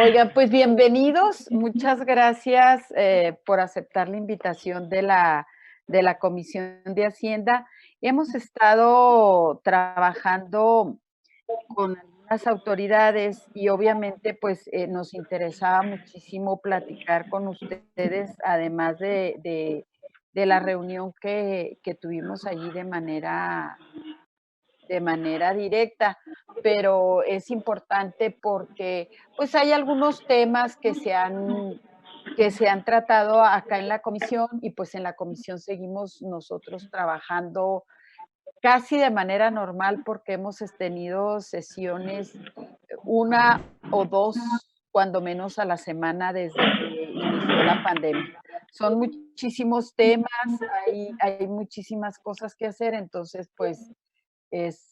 Oigan, pues bienvenidos. Muchas gracias por aceptar la invitación de la Comisión de Hacienda. Hemos estado trabajando con algunas autoridades y obviamente pues nos interesaba muchísimo platicar con ustedes, además de la reunión que tuvimos allí de manera directa, pero es importante porque, pues, hay algunos temas que se han tratado acá en la comisión y, pues, en la comisión seguimos nosotros trabajando casi de manera normal porque hemos tenido sesiones, una o 2 cuando menos a la semana desde que inició la pandemia. Son muchísimos temas, hay muchísimas cosas que hacer, entonces, pues, es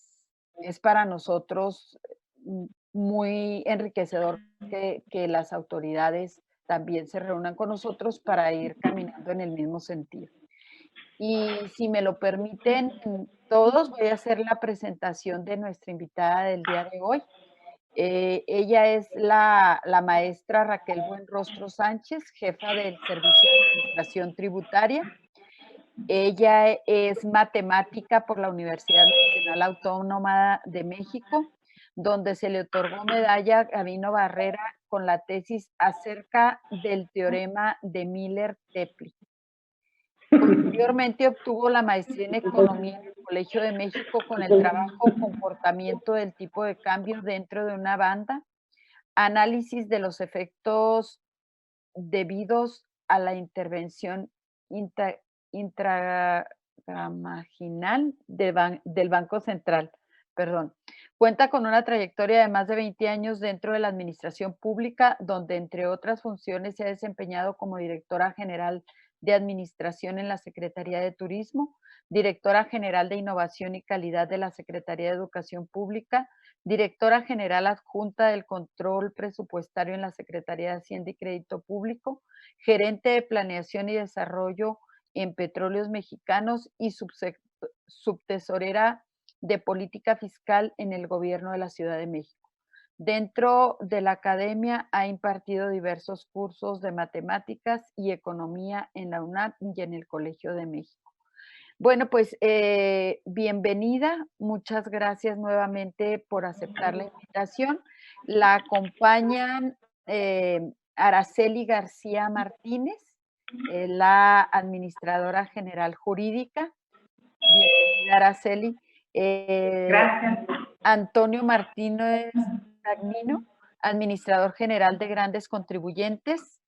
es para nosotros, muy enriquecedor que las autoridades también se reúnan con nosotros para ir caminando en el mismo sentido. Y si me lo permiten todos, voy a hacer la presentación de nuestra invitada del día de hoy. Ella es la maestra Raquel Buenrostro Sánchez, jefa del Servicio de Administración Tributaria. Ella es matemática por la Universidad Nacional Autónoma de México, donde se le otorgó medalla Gabino Barrera con la tesis acerca del teorema de Miller-Teplin. Posteriormente obtuvo la maestría en economía en el Colegio de México con el trabajo Comportamiento del tipo de cambio dentro de una banda, análisis de los efectos debidos a la intervención inta intramaginal del Banco Central, perdón. Cuenta con una trayectoria de más de 20 años dentro de la administración pública, donde, entre otras funciones, se ha desempeñado como directora general de administración en la Secretaría de Turismo, directora general de Innovación y Calidad de la Secretaría de Educación Pública, directora general adjunta del control presupuestario en la Secretaría de Hacienda y Crédito Público, gerente de planeación y desarrollo en Petróleos Mexicanos y subtesorera de política fiscal en el gobierno de la Ciudad de México. Dentro de la academia ha impartido diversos cursos de matemáticas y economía en la UNAM y en el Colegio de México. Bueno, pues bienvenida. Muchas gracias nuevamente por aceptar la invitación. La acompañan Araceli García Martínez, la administradora general jurídica. Bienvenida, Araceli. Eh, Gracias. Antonio Martínez Dagnino, administrador general de grandes contribuyentes.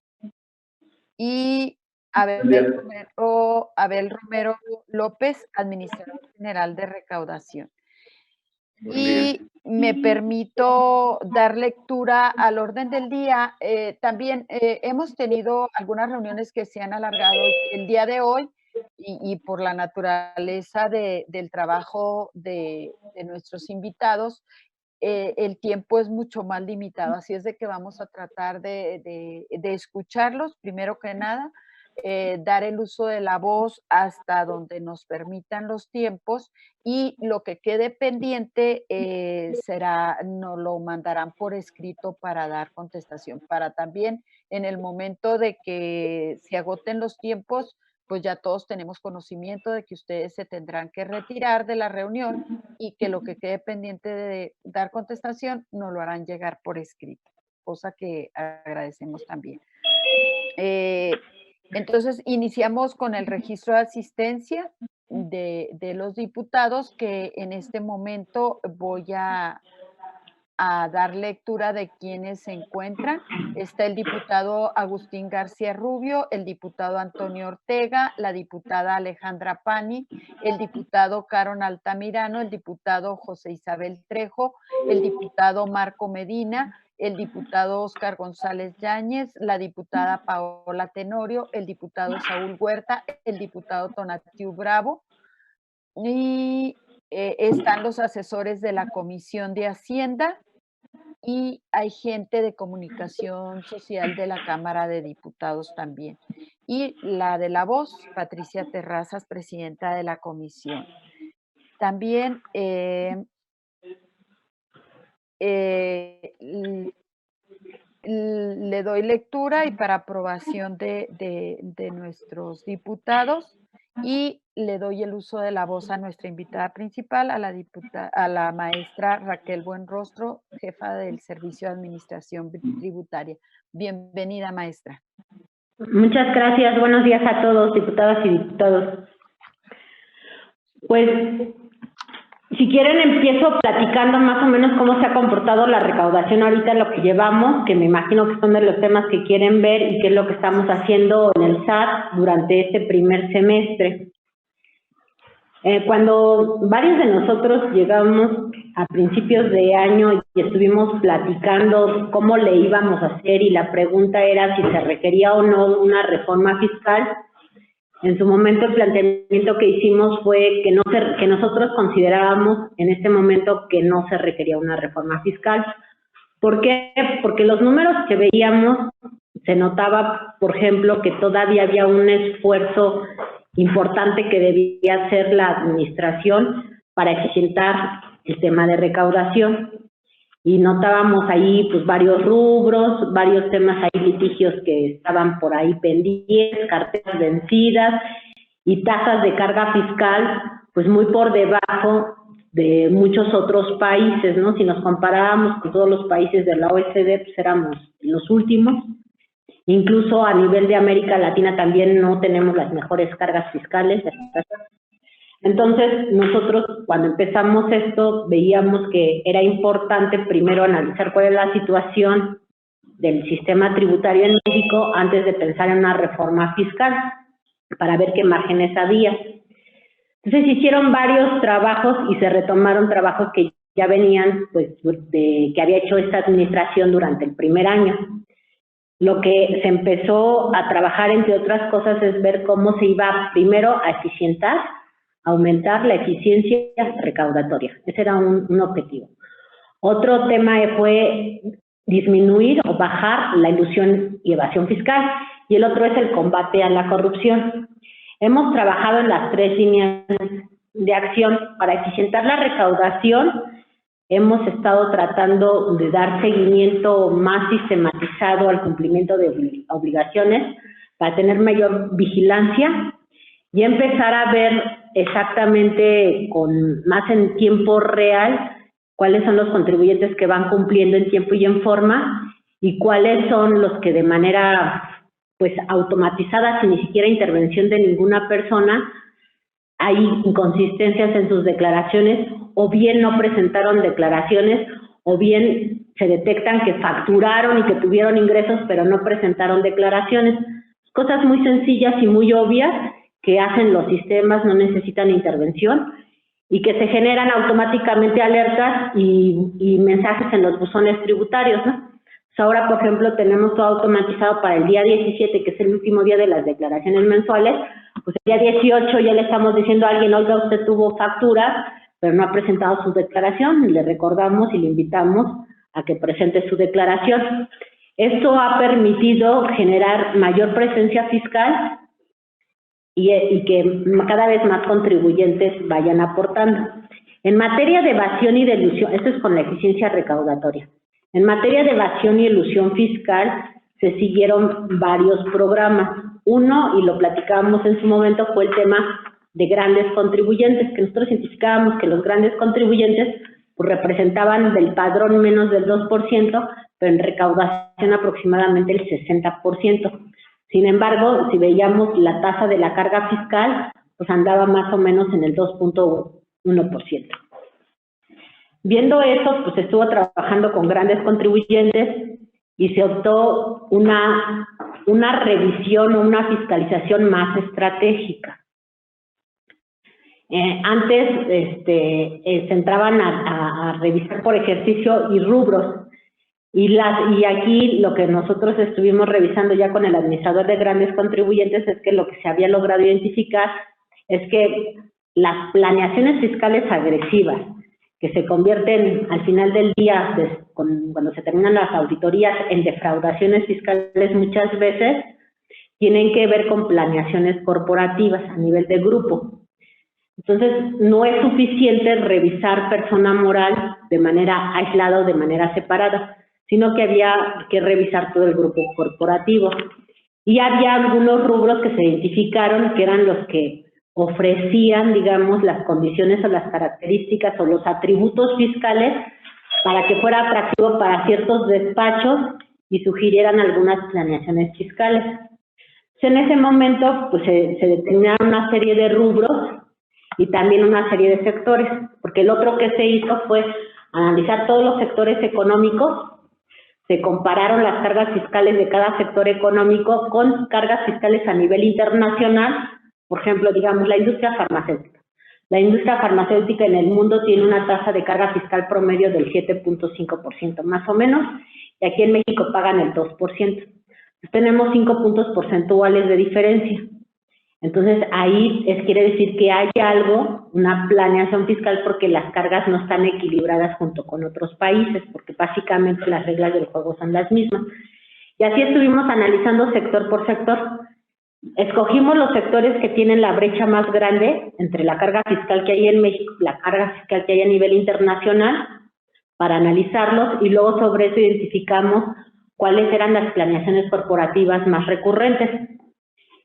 Y Abel Romero López, administrador general de recaudación. Muy Y bien. me permito dar lectura al orden del día. También hemos tenido algunas reuniones que se han alargado el día de hoy y por la naturaleza del trabajo de nuestros invitados, el tiempo es mucho más limitado. Así es de que vamos a tratar de escucharlos, primero que nada, dar el uso de la voz hasta donde nos permitan los tiempos y lo que quede pendiente nos lo mandarán por escrito para dar contestación, para también en el momento de que se agoten los tiempos, pues ya todos tenemos conocimiento de que ustedes se tendrán que retirar de la reunión y que lo que quede pendiente de dar contestación nos lo harán llegar por escrito, cosa que agradecemos también. Entonces, iniciamos con el registro de asistencia de los diputados, que en este momento voy a dar lectura de quienes se encuentran. Está el diputado Agustín García Rubio, el diputado Antonio Ortega, la diputada Alejandra Pani, el diputado Caron Altamirano, el diputado José Isabel Trejo, el diputado Marco Medina, el diputado Óscar González Yáñez, la diputada Paola Tenorio, el diputado Saúl Huerta, el diputado Tonatiu Bravo y están los asesores de la Comisión de Hacienda y hay gente de comunicación social de la Cámara de Diputados también. Y la de la voz, Patricia Terrazas, presidenta de la comisión. También le doy lectura y para aprobación de nuestros diputados, y le doy el uso de la voz a nuestra invitada principal, a la maestra Raquel Buenrostro, jefa del Servicio de Administración Tributaria. Bienvenida, maestra. Muchas gracias. Buenos días a todos, diputadas y diputados. Pues, si quieren, empiezo platicando más o menos cómo se ha comportado la recaudación ahorita, lo que llevamos, que me imagino que son de los temas que quieren ver y qué es lo que estamos haciendo en el SAT durante este primer semestre. Cuando varios de nosotros llegamos a principios de año y estuvimos platicando cómo le íbamos a hacer y la pregunta era si se requería o no una reforma fiscal, en su momento el planteamiento que hicimos fue que nosotros considerábamos en este momento que no se requería una reforma fiscal. ¿Por qué? Porque los números que veíamos se notaba, por ejemplo, que todavía había un esfuerzo importante que debía hacer la administración para eficientar el tema de recaudación. Y notábamos ahí pues varios rubros, varios temas ahí, litigios que estaban por ahí pendientes, carteras vencidas y tasas de carga fiscal pues muy por debajo de muchos otros países, ¿no? Si nos comparábamos con todos los países de la OECD, pues éramos los últimos. Incluso a nivel de América Latina también no tenemos las mejores cargas fiscales. Entonces, nosotros cuando empezamos esto veíamos que era importante primero analizar cuál es la situación del sistema tributario en México antes de pensar en una reforma fiscal, para ver qué márgenes había. Entonces, hicieron varios trabajos y se retomaron trabajos que ya venían, pues, que había hecho esta administración durante el primer año. Lo que se empezó a trabajar, entre otras cosas, es ver cómo se iba primero a eficientar, aumentar la eficiencia recaudatoria. Ese era un objetivo. Otro tema fue disminuir o bajar la elusión y evasión fiscal, y el otro es el combate a la corrupción. Hemos trabajado en las tres líneas de acción. Para eficientar la recaudación, hemos estado tratando de dar seguimiento más sistematizado al cumplimiento de obligaciones para tener mayor vigilancia y empezar a ver exactamente más en tiempo real cuáles son los contribuyentes que van cumpliendo en tiempo y en forma y cuáles son los que de manera pues automatizada, sin ni siquiera intervención de ninguna persona, hay inconsistencias en sus declaraciones o bien no presentaron declaraciones o bien se detectan que facturaron y que tuvieron ingresos pero no presentaron declaraciones. Cosas muy sencillas y muy obvias que hacen los sistemas, no necesitan intervención y que se generan automáticamente alertas y mensajes en los buzones tributarios, ¿no? Pues ahora, por ejemplo, tenemos todo automatizado para el día 17, que es el último día de las declaraciones mensuales. Pues el día 18 ya le estamos diciendo a alguien, oiga, usted tuvo facturas, pero no ha presentado su declaración. Le recordamos y le invitamos a que presente su declaración. Esto ha permitido generar mayor presencia fiscal y que cada vez más contribuyentes vayan aportando. En materia de evasión y de elusión, esto es con la eficiencia recaudatoria. En materia de evasión y elusión fiscal se siguieron varios programas. Uno, y lo platicábamos en su momento, fue el tema de grandes contribuyentes, que nosotros identificábamos que los grandes contribuyentes pues, representaban del padrón menos del 2%, pero en recaudación aproximadamente el 60%. Sin embargo, si veíamos la tasa de la carga fiscal, pues andaba más o menos en el 2.1%. Viendo eso, pues estuvo trabajando con grandes contribuyentes y se optó una revisión o una fiscalización más estratégica. Antes se entraban a revisar por ejercicio y rubros. Y aquí lo que nosotros estuvimos revisando ya con el administrador de grandes contribuyentes es que lo que se había logrado identificar es que las planeaciones fiscales agresivas que se convierten al final del día, cuando se terminan las auditorías, en defraudaciones fiscales muchas veces, tienen que ver con planeaciones corporativas a nivel de grupo. Entonces, no es suficiente revisar persona moral de manera aislada o de manera separada, sino que había que revisar todo el grupo corporativo. Y había algunos rubros que se identificaron que eran los que ofrecían, digamos, las condiciones o las características o los atributos fiscales para que fuera atractivo para ciertos despachos y sugirieran algunas planeaciones fiscales. En ese momento, pues se determinaron una serie de rubros y también una serie de sectores, porque lo otro que se hizo fue analizar todos los sectores económicos, se compararon las cargas fiscales de cada sector económico con cargas fiscales a nivel internacional, por ejemplo, digamos, la industria farmacéutica. La industria farmacéutica en el mundo tiene una tasa de carga fiscal promedio del 7.5% más o menos, y aquí en México pagan el 2%. Tenemos 5 puntos porcentuales de diferencia. Entonces, ahí quiere decir que hay algo, una planeación fiscal, porque las cargas no están equilibradas junto con otros países, porque básicamente las reglas del juego son las mismas. Y así estuvimos analizando sector por sector. Escogimos los sectores que tienen la brecha más grande entre la carga fiscal que hay en México y la carga fiscal que hay a nivel internacional para analizarlos, y luego sobre eso identificamos cuáles eran las planeaciones corporativas más recurrentes.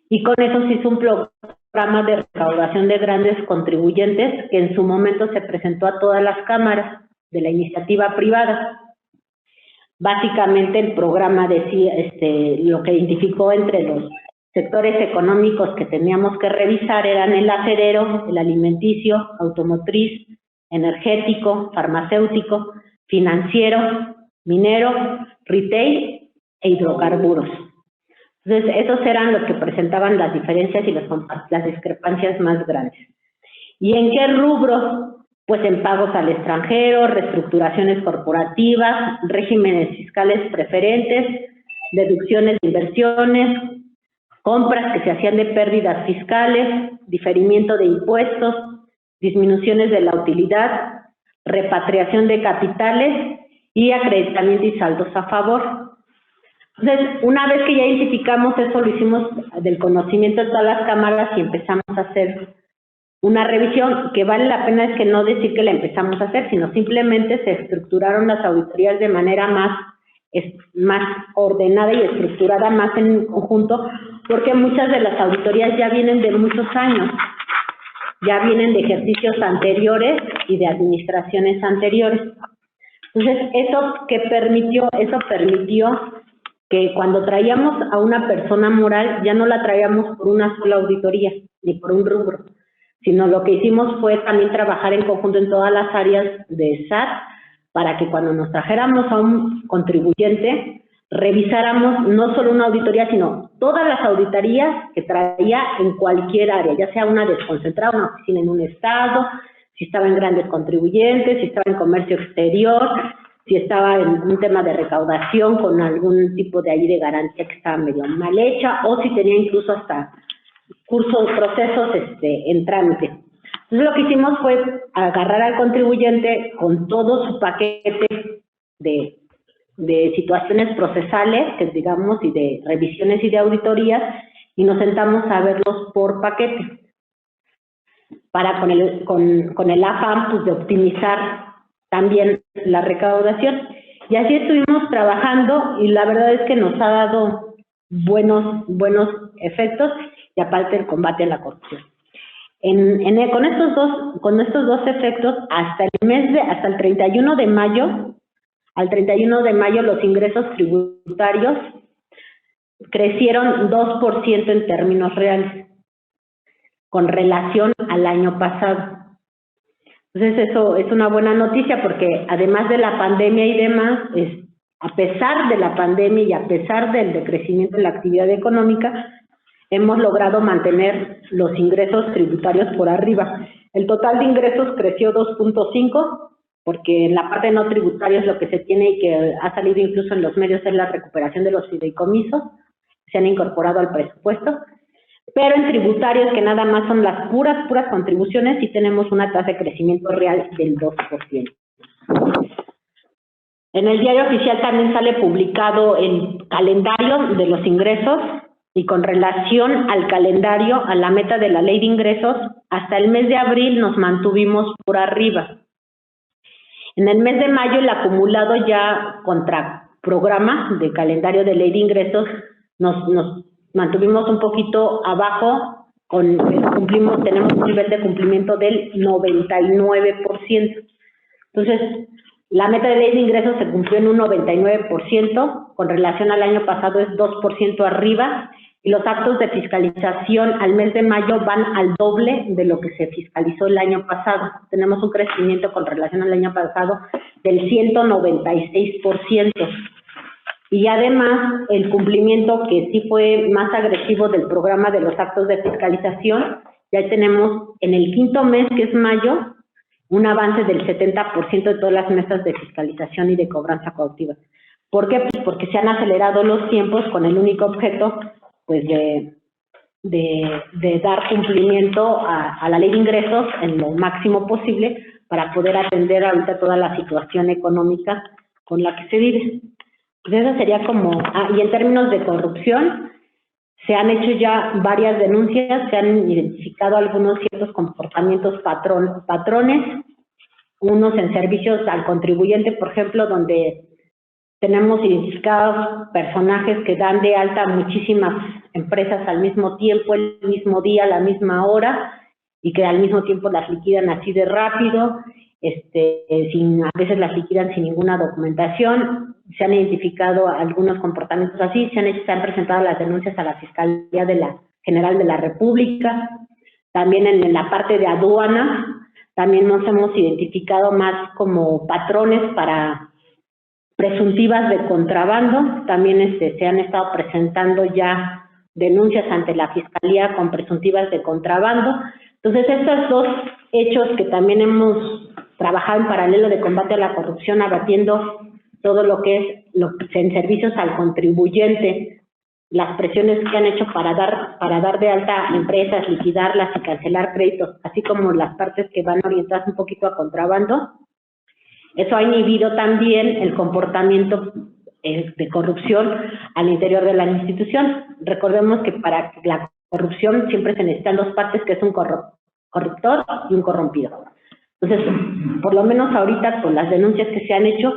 Y con eso se hizo un programa de recaudación de grandes contribuyentes que en su momento se presentó a todas las cámaras de la iniciativa privada. Básicamente el programa decía, lo que identificó entre los sectores económicos que teníamos que revisar eran el acerero, el alimenticio, automotriz, energético, farmacéutico, financiero, minero, retail e hidrocarburos. Entonces, esos eran los que presentaban las diferencias y las discrepancias más grandes. ¿Y en qué rubros? Pues en pagos al extranjero, reestructuraciones corporativas, regímenes fiscales preferentes, deducciones de inversiones, compras que se hacían de pérdidas fiscales, diferimiento de impuestos, disminuciones de la utilidad, repatriación de capitales y acreditamiento y saldos a favor. Entonces, una vez que ya identificamos eso, lo hicimos del conocimiento de todas las cámaras y empezamos a hacer una revisión, que vale la pena es que no decir que la empezamos a hacer, sino simplemente se estructuraron las auditorías de manera más ordenada y estructurada, más en conjunto, porque muchas de las auditorías ya vienen de muchos años, ya vienen de ejercicios anteriores y de administraciones anteriores. Entonces, eso permitió que cuando traíamos a una persona moral, ya no la traíamos por una sola auditoría, ni por un rubro, sino lo que hicimos fue también trabajar en conjunto en todas las áreas de SAT, para que cuando nos trajéramos a un contribuyente, revisáramos no solo una auditoría, sino todas las auditorías que traía en cualquier área, ya sea una desconcentrada, una oficina en un estado, si estaba en grandes contribuyentes, si estaba en comercio exterior, si estaba en un tema de recaudación con algún tipo de ahí de garantía que estaba medio mal hecha, o si tenía incluso hasta cursos, procesos en trámite. Entonces lo que hicimos fue agarrar al contribuyente con todo su paquete de situaciones procesales, que digamos, y de revisiones y de auditorías, y nos sentamos a verlos por paquete, para con el afán pues, de optimizar también la recaudación. Y así estuvimos trabajando, y la verdad es que nos ha dado buenos efectos, y aparte el combate a la corrupción. Con estos dos efectos, hasta el 31 de mayo, los ingresos tributarios crecieron 2% en términos reales, con relación al año pasado. Entonces, eso es una buena noticia, porque además de la pandemia y demás, a pesar de la pandemia y a pesar del decrecimiento de la actividad económica, hemos logrado mantener los ingresos tributarios por arriba. El total de ingresos creció 2.5, porque en la parte no tributaria es lo que se tiene y que ha salido incluso en los medios, es la recuperación de los fideicomisos, se han incorporado al presupuesto, pero en tributarios, que nada más son las puras contribuciones, sí tenemos una tasa de crecimiento real del 2%. En el diario oficial también sale publicado el calendario de los ingresos, y con relación al calendario, a la meta de la ley de ingresos, hasta el mes de abril nos mantuvimos por arriba. En el mes de mayo el acumulado ya contra programa de calendario de ley de ingresos nos mantuvimos un poquito abajo, tenemos un nivel de cumplimiento del 99%. Entonces, la meta de ley de ingresos se cumplió en un 99%, con relación al año pasado es 2% arriba, y los actos de fiscalización al mes de mayo van al doble de lo que se fiscalizó el año pasado. Tenemos un crecimiento con relación al año pasado del 196%. Y además, el cumplimiento que sí fue más agresivo del programa de los actos de fiscalización, ya tenemos en el quinto mes, que es mayo, un avance del 70% de todas las mesas de fiscalización y de cobranza coactiva. ¿Por qué? Pues porque se han acelerado los tiempos con el único objeto, pues, de dar cumplimiento a la ley de ingresos en lo máximo posible para poder atender ahorita toda la situación económica con la que se vive. Pues eso sería como, y en términos de corrupción, se han hecho ya varias denuncias, se han identificado algunos ciertos comportamientos patrones, unos en servicios al contribuyente, por ejemplo, donde tenemos identificados personajes que dan de alta a muchísimas empresas al mismo tiempo, el mismo día, a la misma hora, y que al mismo tiempo las liquidan así de rápido, a veces las liquidan sin ninguna documentación. Se han identificado algunos comportamientos así, se han presentado las denuncias a la Fiscalía General de la República. También en la parte de aduana, también nos hemos identificado más como patrones para presuntivas de contrabando. También se han estado presentando ya denuncias ante la Fiscalía con presuntivas de contrabando. Entonces, estos dos hechos que también hemos trabajado en paralelo de combate a la corrupción, abatiendo todo lo que es en servicios al contribuyente, las presiones que han hecho para dar de alta empresas, liquidarlas y cancelar créditos, así como las partes que van orientadas un poquito a contrabando. Eso ha inhibido también el comportamiento de corrupción al interior de la institución. Recordemos que para la corrupción siempre se necesitan dos partes, que es un corruptor y un corrompido. Entonces, por lo menos ahorita con las denuncias que se han hecho,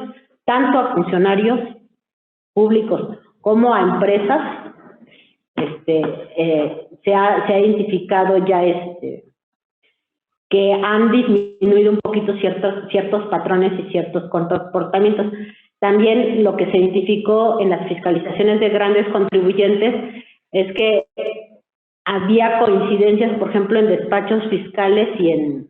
tanto a funcionarios públicos como a empresas, se ha identificado ya que han disminuido un poquito ciertos patrones y ciertos comportamientos. También lo que se identificó en las fiscalizaciones de grandes contribuyentes es que había coincidencias, por ejemplo, en despachos fiscales y en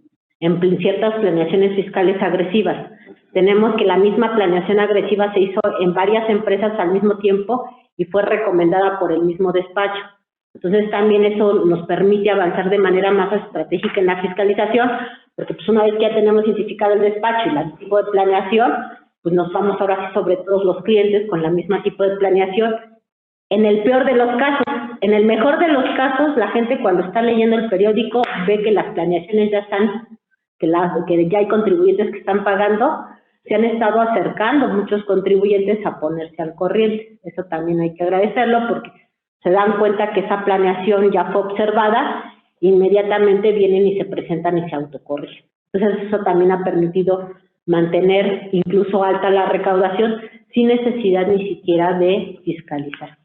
ciertas planeaciones fiscales agresivas. Tenemos que la misma planeación agresiva se hizo en varias empresas al mismo tiempo y fue recomendada por el mismo despacho. Entonces, también eso nos permite avanzar de manera más estratégica en la fiscalización, porque pues una vez que ya tenemos identificado el despacho y el tipo de planeación, pues nos vamos ahora sí sobre todos los clientes con la misma tipo de planeación. En el peor de los casos, en el mejor de los casos, la gente cuando está leyendo el periódico ve que las planeaciones ya están, que ya hay contribuyentes que están pagando. Se han estado acercando muchos contribuyentes a ponerse al corriente. Eso también hay que agradecerlo porque se dan cuenta que esa planeación ya fue observada, inmediatamente vienen y se presentan y se autocorrigen. Entonces eso también ha permitido mantener incluso alta la recaudación sin necesidad ni siquiera de fiscalizar.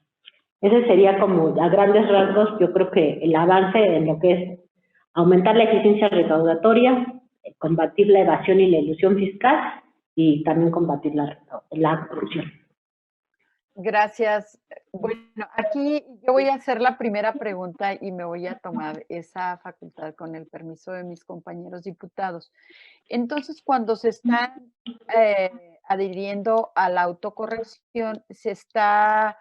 Ese sería como a grandes rasgos, yo creo que el avance en lo que es aumentar la eficiencia recaudatoria, combatir la evasión y la elusión fiscal y también combatir la corrupción. Gracias. Bueno, aquí yo voy a hacer la primera pregunta y me voy a tomar esa facultad con el permiso de mis compañeros diputados. Entonces, cuando se están adhiriendo a la autocorrección, se está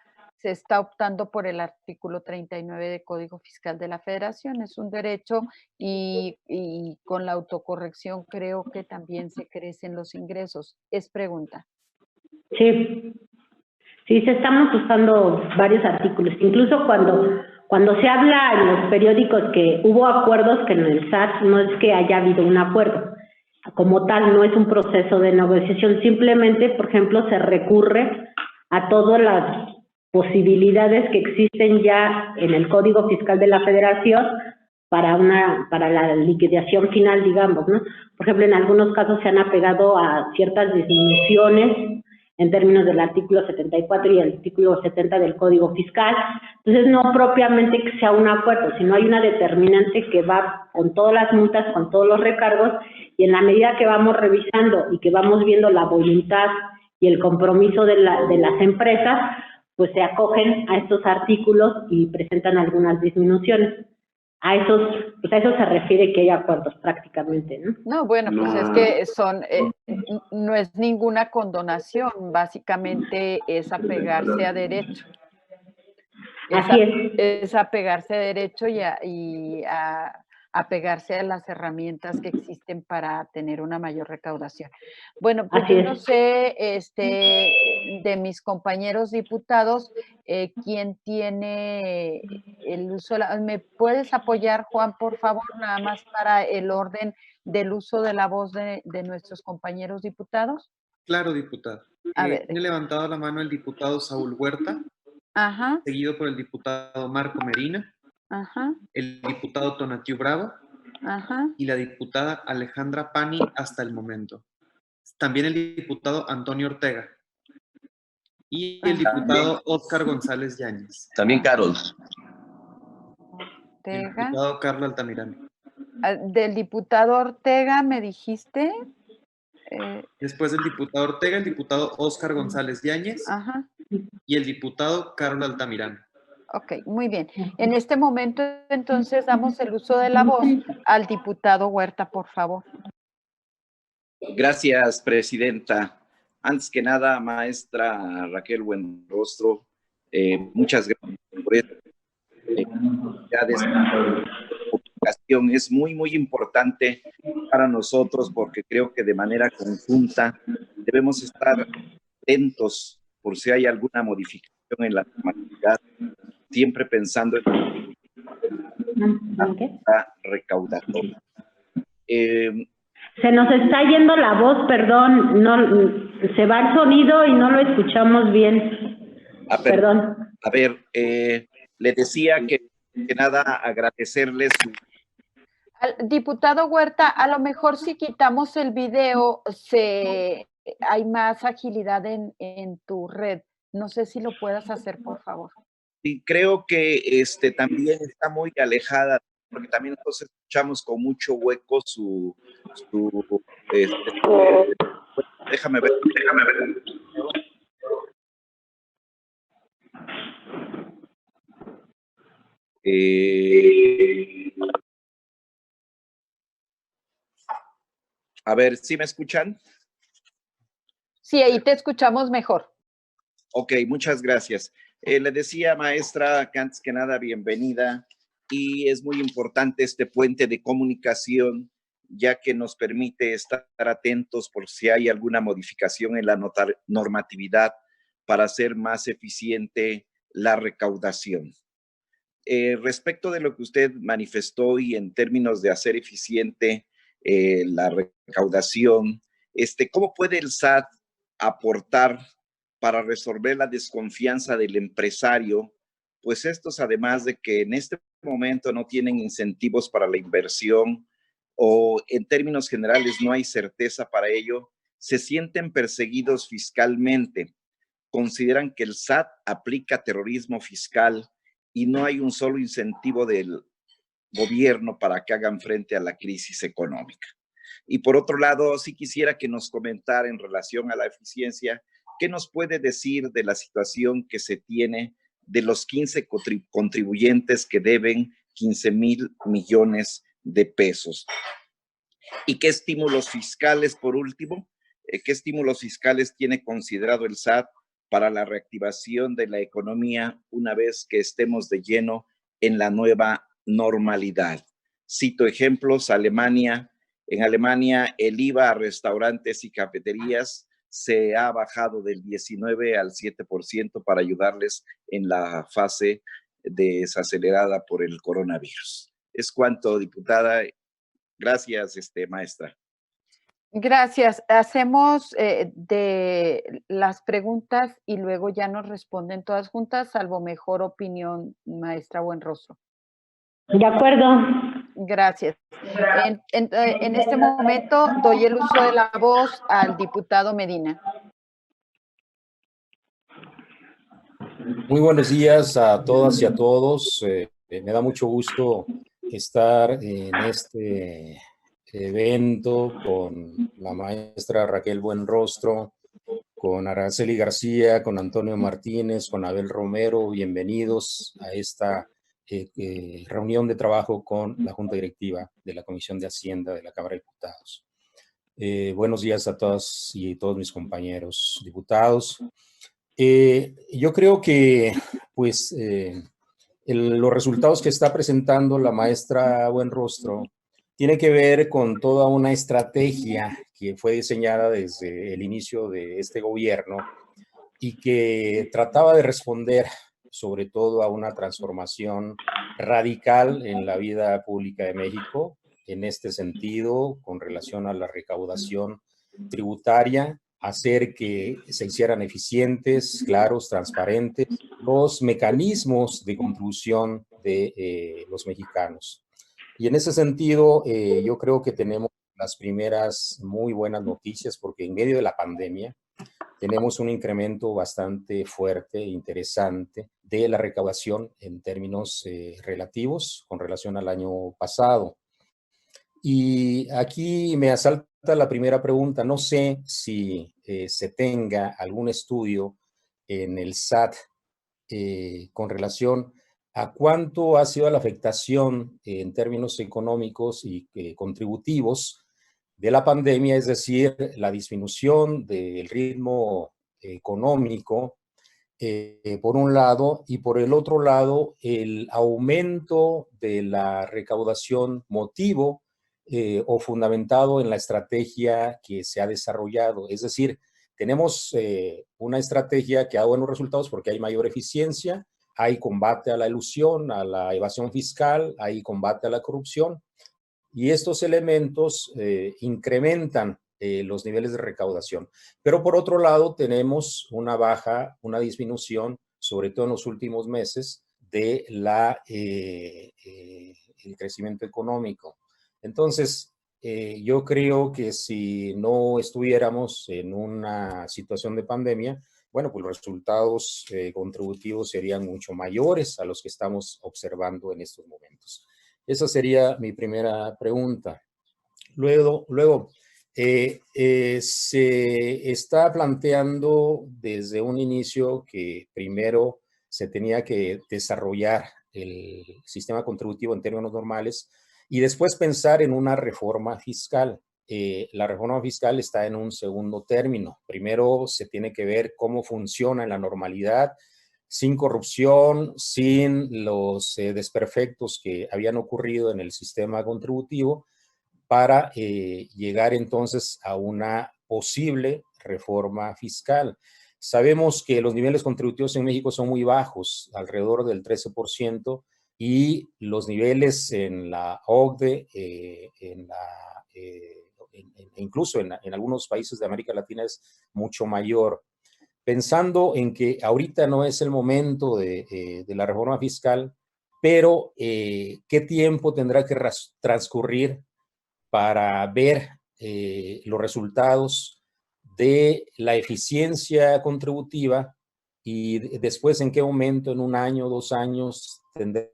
optando por el artículo 39 del Código Fiscal de la Federación. Es un derecho y con la autocorrección creo que también se crecen los ingresos. Es pregunta. Sí, se están usando varios artículos. Incluso cuando se habla en los periódicos que hubo acuerdos, que en el SAT no es que haya habido un acuerdo. Como tal, no es un proceso de negociación. Simplemente, por ejemplo, se recurre a todas las posibilidades que existen ya en el Código Fiscal de la Federación para la liquidación final, digamos, ¿no? Por ejemplo, en algunos casos se han apegado a ciertas disminuciones en términos del artículo 74 y el artículo 70 del Código Fiscal. Entonces, no propiamente que sea un acuerdo, sino hay una determinante que va con todas las multas, con todos los recargos, y en la medida que vamos revisando y que vamos viendo la voluntad y el compromiso de las empresas, pues se acogen a estos artículos y presentan algunas disminuciones. Pues a eso se refiere que hay acuerdos prácticamente, ¿no? No, bueno, pues es que no es ninguna condonación, básicamente es apegarse a derecho. Así es. Es apegarse a derecho y a apegarse a las herramientas que existen para tener una mayor recaudación. Bueno, pues yo no sé, de mis compañeros diputados, quién tiene el uso, ¿me puedes apoyar, Juan, por favor, nada más para el orden del uso de la voz de nuestros compañeros diputados? Claro, diputada. A ver. Tiene levantado la mano el diputado Saúl Huerta, Ajá, seguido por el diputado Marco Medina, ajá, el diputado Tonatiu Bravo ajá. y la diputada Alejandra Pani hasta el momento. También el diputado Antonio Ortega y el diputado Óscar González Yáñez. También Carol. El Ortega. diputado Carlos Altamirano. Del diputado Ortega, ¿me dijiste? Después del diputado Ortega, el diputado Óscar González Yáñez Ajá. y el diputado Carlos Altamirano. Ok, muy bien. En este momento, entonces, damos el uso de la voz al diputado Huerta, por favor. Gracias, presidenta. Antes que nada, maestra Raquel Buenrostro, muchas gracias por esta comunicación. Es muy, muy importante para nosotros porque creo que de manera conjunta debemos estar atentos por si hay alguna modificación en la normatividad, siempre pensando en la recaudatoria. Se nos está yendo la voz, perdón, no, se va el sonido y no lo escuchamos bien. Perdón. A ver, le decía que nada agradecerle su... Al diputado Huerta, a lo mejor si quitamos el video, hay más agilidad en tu red. No sé si lo puedas hacer, por favor. Sí, creo que también está muy alejada, porque también nosotros escuchamos con mucho hueco su déjame ver. A ver, ¿sí me escuchan? Sí, ahí te escuchamos mejor. Ok, muchas gracias. Le decía, maestra, que antes que nada, bienvenida. Y es muy importante este puente de comunicación, ya que nos permite estar atentos por si hay alguna modificación en la normatividad para hacer más eficiente la recaudación. Respecto de lo que usted manifestó y en términos de hacer eficiente la recaudación, ¿cómo puede el SAT aportar para resolver la desconfianza del empresario? Pues estos, además de que en este momento no tienen incentivos para la inversión o en términos generales no hay certeza para ello, se sienten perseguidos fiscalmente. Consideran que el SAT aplica terrorismo fiscal y no hay un solo incentivo del gobierno para que hagan frente a la crisis económica. Y por otro lado, sí quisiera que nos comentara en relación a la eficiencia, ¿qué nos puede decir de la situación que se tiene de los 15 contribuyentes que deben 15,000 millones de pesos? ¿Y qué estímulos fiscales, por último, qué estímulos fiscales tiene considerado el SAT para la reactivación de la economía una vez que estemos de lleno en la nueva normalidad? Cito ejemplos: Alemania. En Alemania, el IVA a restaurantes y cafeterías se ha bajado del 19 al 7% para ayudarles en la fase desacelerada por el coronavirus. Es cuanto, diputada. Gracias, maestra. Gracias. Hacemos de las preguntas y luego ya nos responden todas juntas, salvo mejor opinión, maestra Buenrostro. De acuerdo. Gracias. En este momento doy el uso de la voz al diputado Medina. Muy buenos días a todas y a todos. Me da mucho gusto estar en este evento con la maestra Raquel Buenrostro, con Araceli García, con Antonio Martínez, con Abel Romero. Bienvenidos a esta reunión de trabajo con la Junta Directiva de la Comisión de Hacienda de la Cámara de Diputados. Buenos días a todas y todos mis compañeros diputados. Yo creo que, pues, los resultados que está presentando la maestra Buenrostro tiene que ver con toda una estrategia que fue diseñada desde el inicio de este gobierno y que trataba de responder sobre todo a una transformación radical en la vida pública de México, en este sentido, con relación a la recaudación tributaria, hacer que se hicieran eficientes, claros, transparentes los mecanismos de contribución de los mexicanos. Y en ese sentido, yo creo que tenemos las primeras muy buenas noticias, porque en medio de la pandemia tenemos un incremento bastante fuerte e interesante de la recaudación en términos relativos con relación al año pasado. Y aquí me asalta la primera pregunta. No sé si se tenga algún estudio en el SAT con relación a cuánto ha sido la afectación en términos económicos y contributivos de la pandemia, es decir, la disminución del ritmo económico, por un lado, y por el otro lado, el aumento de la recaudación motivo o fundamentado en la estrategia que se ha desarrollado. Es decir, tenemos una estrategia que ha dado buenos resultados porque hay mayor eficiencia, hay combate a la elusión, a la evasión fiscal, hay combate a la corrupción, y estos elementos incrementan los niveles de recaudación. Pero por otro lado tenemos una baja, una disminución, sobre todo en los últimos meses, de el crecimiento económico. Entonces, yo creo que si no estuviéramos en una situación de pandemia, bueno, pues los resultados contributivos serían mucho mayores a los que estamos observando en estos momentos. Esa sería mi primera pregunta. Luego se está planteando desde un inicio que primero se tenía que desarrollar el sistema contributivo en términos normales y después pensar en una reforma fiscal. La reforma fiscal está en un segundo término. Primero se tiene que ver cómo funciona en la normalidad, sin corrupción, sin los desperfectos que habían ocurrido en el sistema contributivo, para llegar entonces a una posible reforma fiscal. Sabemos que los niveles contributivos en México son muy bajos, alrededor del 13%, y los niveles en la OCDE, incluso en algunos países de América Latina es mucho mayor. Pensando en que ahorita no es el momento de la reforma fiscal, pero ¿qué tiempo tendrá que transcurrir para ver los resultados de la eficiencia contributiva y después en qué momento, en un año, 2 años, tendremos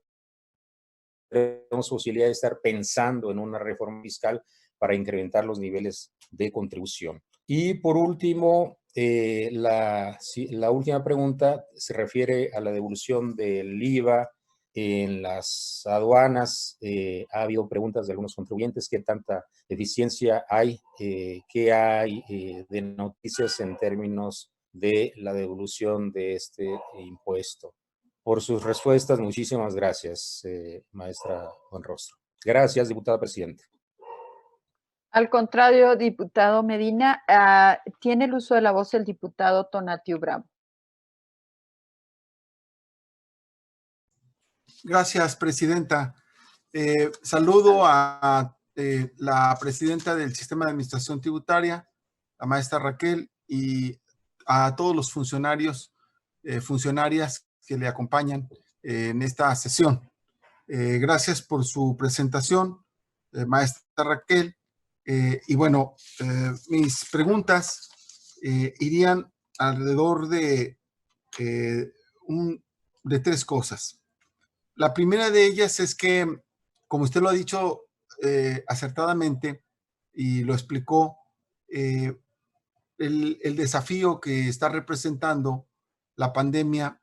posibilidad de estar pensando en una reforma fiscal para incrementar los niveles de contribución? Y por último, la última pregunta se refiere a la devolución del IVA en las aduanas. Ha habido preguntas de algunos contribuyentes: ¿qué tanta eficiencia hay? ¿Qué hay de noticias en términos de la devolución de este impuesto? Por sus respuestas, muchísimas gracias, maestra Buenrostro. Gracias, diputada presidenta. Al contrario, diputado Medina, tiene el uso de la voz el diputado Tonatiuh Bravo. Gracias, presidenta. Saludo a la presidenta del Sistema de Administración Tributaria, la maestra Raquel, y a todos los funcionarios, funcionarias que le acompañan en esta sesión. Gracias por su presentación, maestra Raquel. Y bueno, mis preguntas irían alrededor de de tres cosas. La primera de ellas es que, como usted lo ha dicho acertadamente y lo explicó, el desafío que está representando la pandemia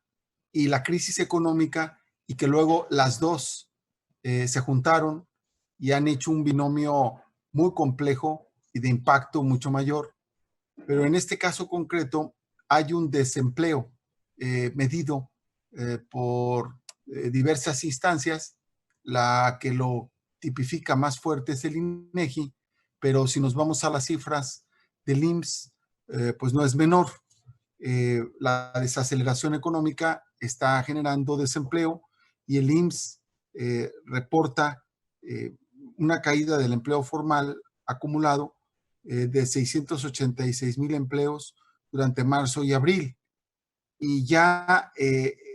y la crisis económica, y que luego las dos se juntaron y han hecho un binomio muy complejo y de impacto mucho mayor. Pero en este caso concreto hay un desempleo medido por diversas instancias. La que lo tipifica más fuerte es el INEGI, pero si nos vamos a las cifras del IMSS, pues no es menor. La desaceleración económica está generando desempleo y el IMSS reporta una caída del empleo formal acumulado de 686,000 empleos durante marzo y abril. Y ya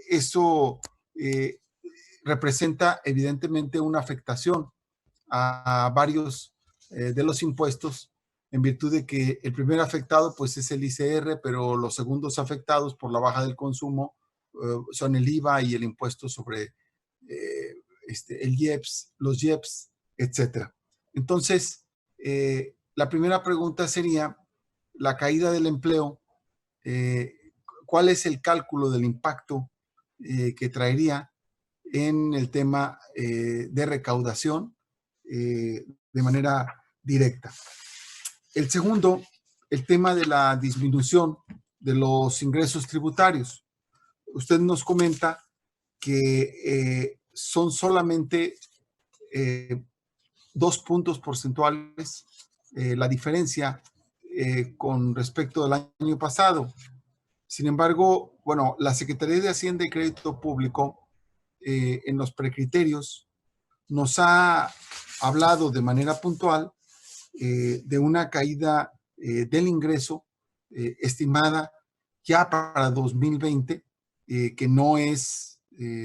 eso representa evidentemente una afectación a varios de los impuestos, en virtud de que el primer afectado pues es el ICR, pero los segundos afectados por la baja del consumo son el IVA y el impuesto sobre el IEPS, los IEPS, etcétera. Entonces, la primera pregunta sería, la caída del empleo, ¿cuál es el cálculo del impacto que traería en el tema de recaudación de manera directa? El segundo, el tema de la disminución de los ingresos tributarios. Usted nos comenta que son solamente 2 puntos porcentuales la diferencia con respecto del año pasado. Sin embargo, bueno, la Secretaría de Hacienda y Crédito Público en los precriterios nos ha hablado de manera puntual de una caída del ingreso estimada ya para 2020, que no es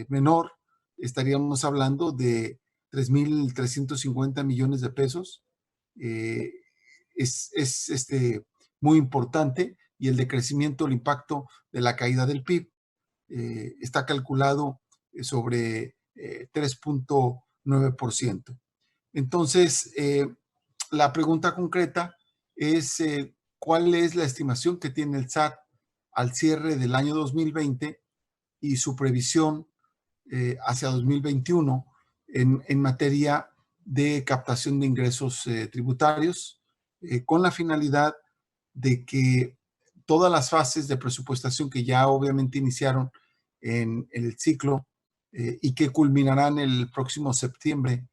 menor. Estaríamos hablando de 3,350 millones de pesos. Es muy importante, y el decrecimiento, el impacto de la caída del PIB está calculado sobre 3,9%. Entonces, la pregunta concreta es ¿cuál es la estimación que tiene el SAT al cierre del año 2020 y su previsión hacia 2021 en materia de captación de ingresos tributarios, con la finalidad de que todas las fases de presupuestación que ya obviamente iniciaron en el ciclo y que culminarán el próximo septiembre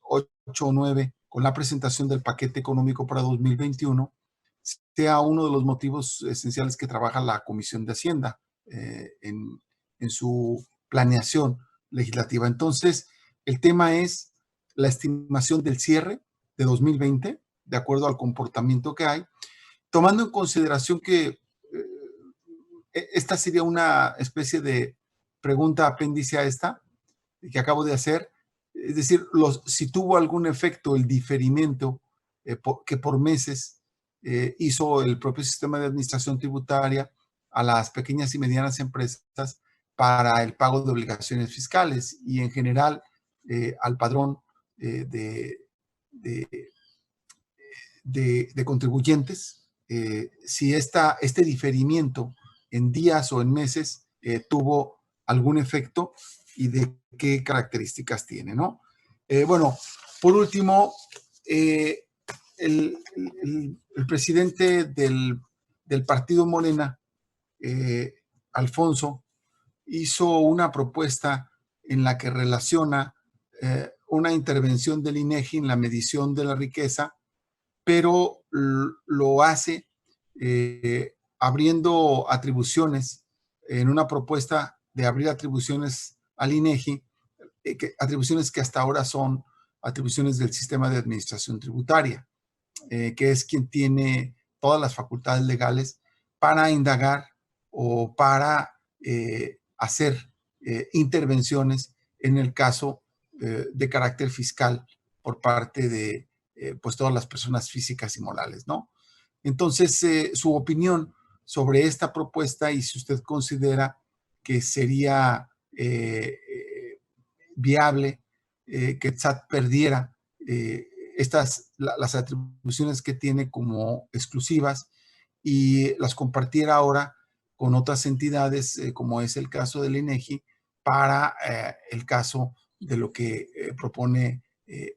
8 o 9 con la presentación del paquete económico para 2021, sea uno de los motivos esenciales que trabaja la Comisión de Hacienda en su planeación legislativa. Entonces, el tema es la estimación del cierre de 2020, de acuerdo al comportamiento que hay, tomando en consideración que esta sería una especie de pregunta apéndice a esta que acabo de hacer. Es decir, si tuvo algún efecto el diferimiento que por meses hizo el propio sistema de administración tributaria a las pequeñas y medianas empresas para el pago de obligaciones fiscales y en general al padrón de contribuyentes, si este diferimiento en días o en meses tuvo algún efecto y de qué características tiene, ¿no? Bueno, por último, el presidente del partido Morena, Alfonso, hizo una propuesta en la que relaciona una intervención del INEGI en la medición de la riqueza, pero lo hace abriendo atribuciones en una propuesta de abrir atribuciones al INEGI, atribuciones que hasta ahora son atribuciones del sistema de administración tributaria, que es quien tiene todas las facultades legales para indagar o para hacer intervenciones en el caso de carácter fiscal por parte de pues todas las personas físicas y morales, ¿no? Entonces, su opinión sobre esta propuesta y si usted considera que sería viable que el SAT perdiera las atribuciones que tiene como exclusivas y las compartiera ahora con otras entidades, como es el caso del INEGI, para el caso de lo que propone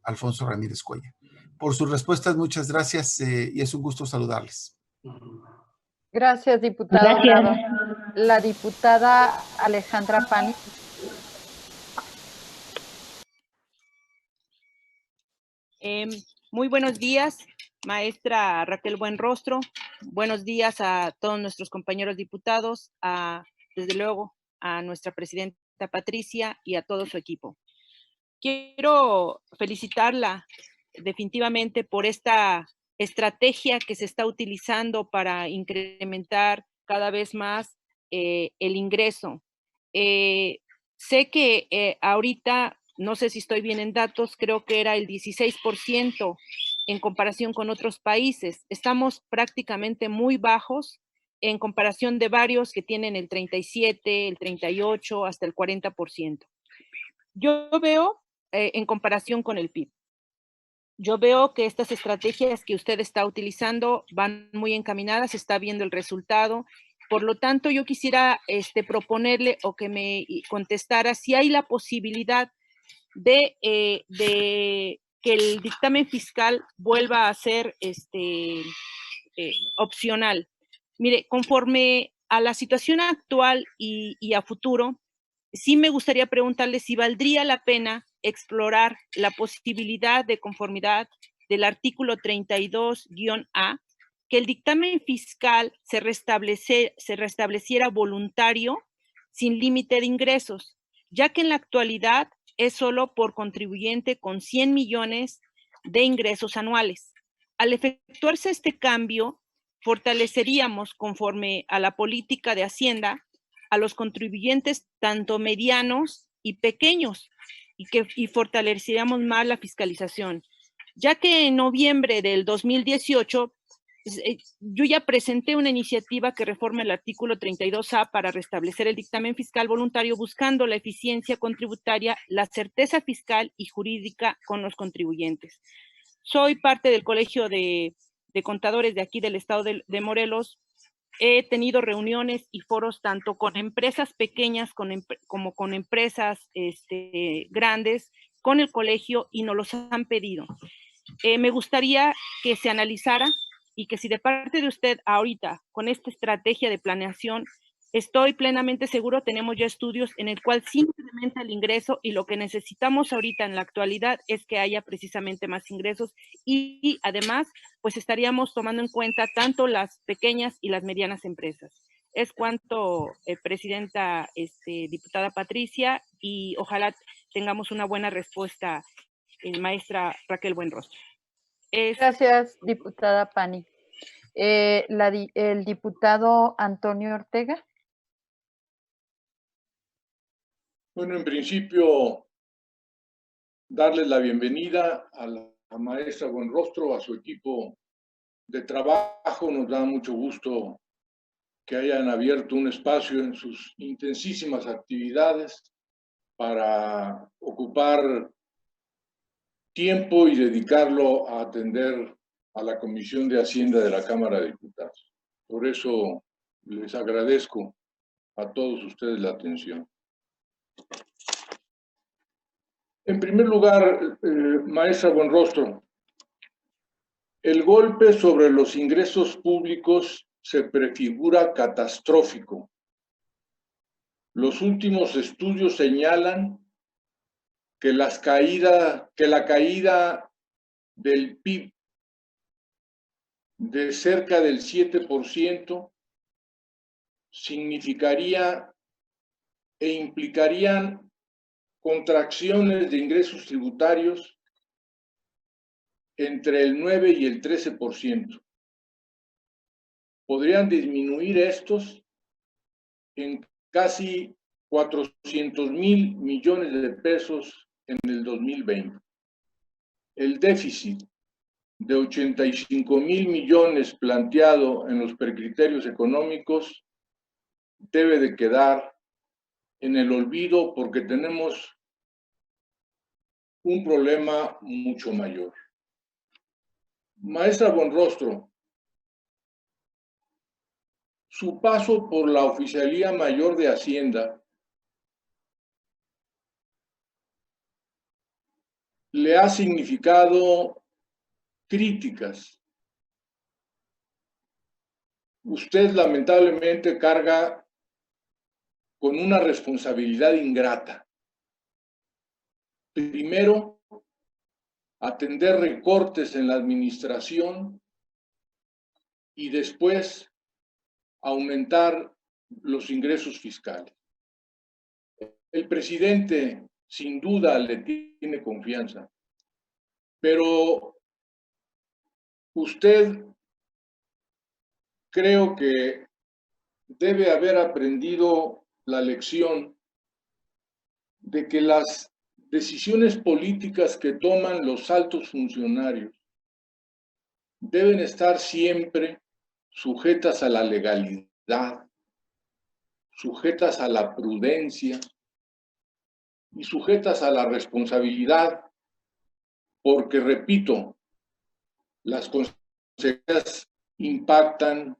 Alfonso Ramírez Cuellar. Por sus respuestas, muchas gracias y es un gusto saludarles. Gracias, diputado. Gracias. La diputada Alejandra Pani. Muy buenos días, maestra Raquel Buenrostro. Buenos días a todos nuestros compañeros diputados, desde luego a nuestra presidenta Patricia y a todo su equipo. Quiero felicitarla definitivamente por esta estrategia que se está utilizando para incrementar cada vez más el ingreso. Sé que ahorita, no sé si estoy bien en datos, creo que era el 16% en comparación con otros países. Estamos prácticamente muy bajos en comparación de varios que tienen el 37, el 38, hasta el 40%. Yo veo, en comparación con el PIB, yo veo que estas estrategias que usted está utilizando van muy encaminadas, se está viendo el resultado. Por lo tanto, yo quisiera proponerle o que me contestara si hay la posibilidad de que el dictamen fiscal vuelva a ser opcional. Mire, conforme a la situación actual y a futuro, sí me gustaría preguntarle si valdría la pena explorar la posibilidad de conformidad del artículo 32-A, que el dictamen fiscal se restableciera voluntario sin límite de ingresos, ya que en la actualidad es solo por contribuyente con 100 millones de ingresos anuales. Al efectuarse este cambio, fortaleceríamos, conforme a la política de Hacienda, a los contribuyentes tanto medianos y pequeños y fortaleceríamos más la fiscalización, ya que en noviembre del 2018 yo ya presenté una iniciativa que reforma el artículo 32A para restablecer el dictamen fiscal voluntario buscando la eficiencia contributaria, la certeza fiscal y jurídica con los contribuyentes. Soy parte del Colegio de Contadores de aquí del estado de Morelos. He tenido reuniones y foros tanto con empresas pequeñas como con empresas grandes, con el colegio, y nos los han pedido. Me gustaría que se analizara y que si de parte de usted ahorita, con esta estrategia de planeación, estoy plenamente seguro, tenemos ya estudios en el cual sí incrementa el ingreso y lo que necesitamos ahorita en la actualidad es que haya precisamente más ingresos y además, pues estaríamos tomando en cuenta tanto las pequeñas y las medianas empresas. Es cuanto, presidenta, diputada Patricia, y ojalá tengamos una buena respuesta, maestra Raquel Buenrostro. Gracias, diputada Pani. El diputado Antonio Ortega. Bueno, en principio, darles la bienvenida a la maestra Buenrostro, a su equipo de trabajo. Nos da mucho gusto que hayan abierto un espacio en sus intensísimas actividades para ocupar tiempo y dedicarlo a atender a la Comisión de Hacienda de la Cámara de Diputados. Por eso les agradezco a todos ustedes la atención. En primer lugar, maestra Buenrostro, el golpe sobre los ingresos públicos se prefigura catastrófico. Los últimos estudios señalan que la caída del PIB de cerca del 7% significaría e implicarían contracciones de ingresos tributarios entre el 9 y el 13%. Podrían disminuir estos en casi 400,000 millones de pesos en el 2020. El déficit de 85,000 millones planteado en los precriterios económicos debe de quedar en el olvido porque tenemos un problema mucho mayor. Maestra Buenrostro, su paso por la Oficialía Mayor de Hacienda le ha significado críticas. Usted lamentablemente carga con una responsabilidad ingrata. Primero, atender recortes en la administración y después aumentar los ingresos fiscales. El presidente sin duda le tiene confianza, pero usted creo que debe haber aprendido la lección de que las decisiones políticas que toman los altos funcionarios deben estar siempre sujetas a la legalidad, sujetas a la prudencia y sujetas a la responsabilidad, porque, repito, las consecuencias impactan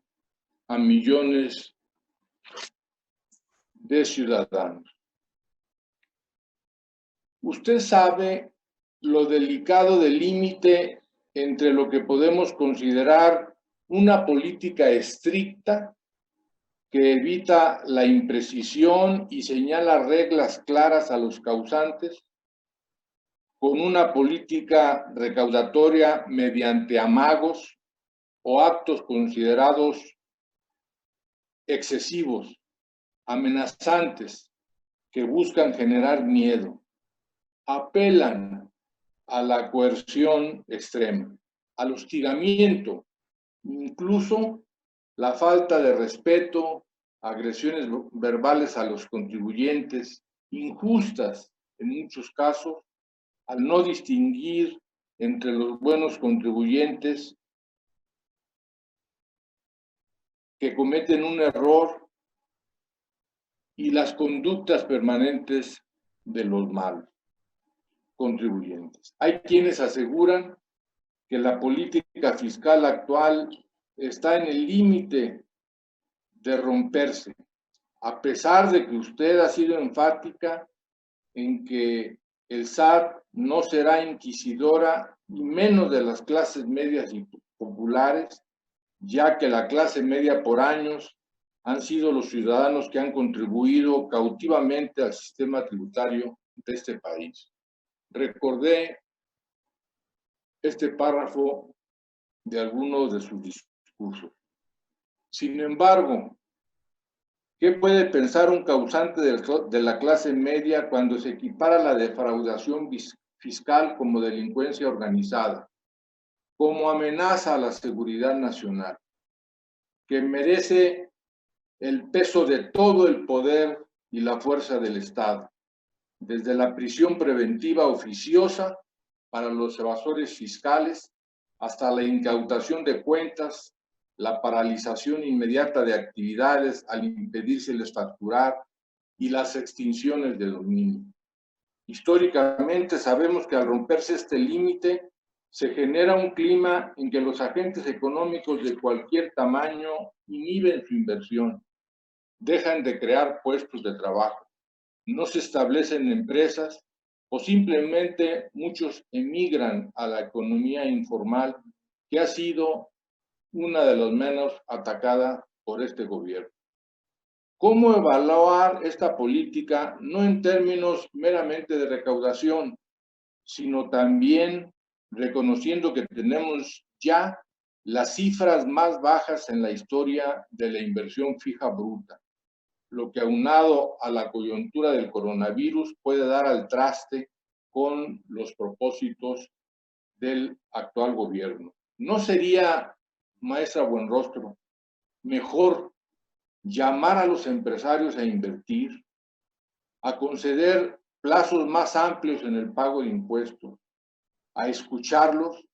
a millones de ciudadanos. Usted sabe lo delicado del límite entre lo que podemos considerar una política estricta que evita la imprecisión y señala reglas claras a los causantes, con una política recaudatoria mediante amagos o actos considerados excesivos, amenazantes, que buscan generar miedo, apelan a la coerción extrema, al hostigamiento, incluso la falta de respeto, agresiones verbales a los contribuyentes, injustas en muchos casos, al no distinguir entre los buenos contribuyentes que cometen un error y las conductas permanentes de los malos contribuyentes. Hay quienes aseguran que la política fiscal actual está en el límite de romperse, a pesar de que usted ha sido enfática en que el SAT no será inquisidora y menos de las clases medias y populares, ya que la clase media por años han sido los ciudadanos que han contribuido cautivamente al sistema tributario de este país. Recordé este párrafo de algunos de sus discursos. Sin embargo, ¿qué puede pensar un causante de la clase media cuando se equipara la defraudación fiscal como delincuencia organizada, como amenaza a la seguridad nacional, que merece el peso de todo el poder y la fuerza del Estado, desde la prisión preventiva oficiosa para los evasores fiscales hasta la incautación de cuentas, la paralización inmediata de actividades al impedírseles facturar y las extinciones de dominio? Históricamente sabemos que al romperse este límite se genera un clima en que los agentes económicos de cualquier tamaño inhiben su inversión, dejan de crear puestos de trabajo, no se establecen empresas o simplemente muchos emigran a la economía informal, que ha sido una de las menos atacadas por este gobierno. ¿Cómo evaluar esta política no en términos meramente de recaudación, sino también reconociendo que tenemos ya las cifras más bajas en la historia de la inversión fija bruta, lo que aunado a la coyuntura del coronavirus puede dar al traste con los propósitos del actual gobierno? ¿No sería, maestra Buenrostro, mejor llamar a los empresarios a invertir, a conceder plazos más amplios en el pago de impuestos, a escucharlos,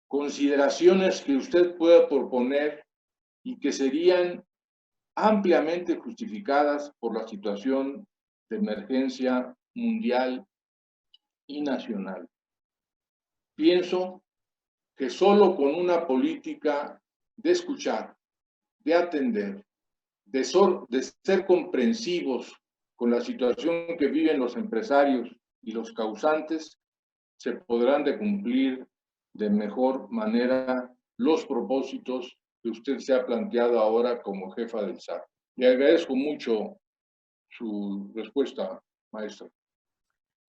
consideraciones que usted pueda proponer y que serían ampliamente justificadas por la situación de emergencia mundial y nacional. Pienso que solo con una política de escuchar, de atender, de ser comprensivos con la situación que viven los empresarios y los causantes, se podrán de cumplir de mejor manera los propósitos que usted se ha planteado ahora como jefa del SAT. Le agradezco mucho su respuesta, maestra.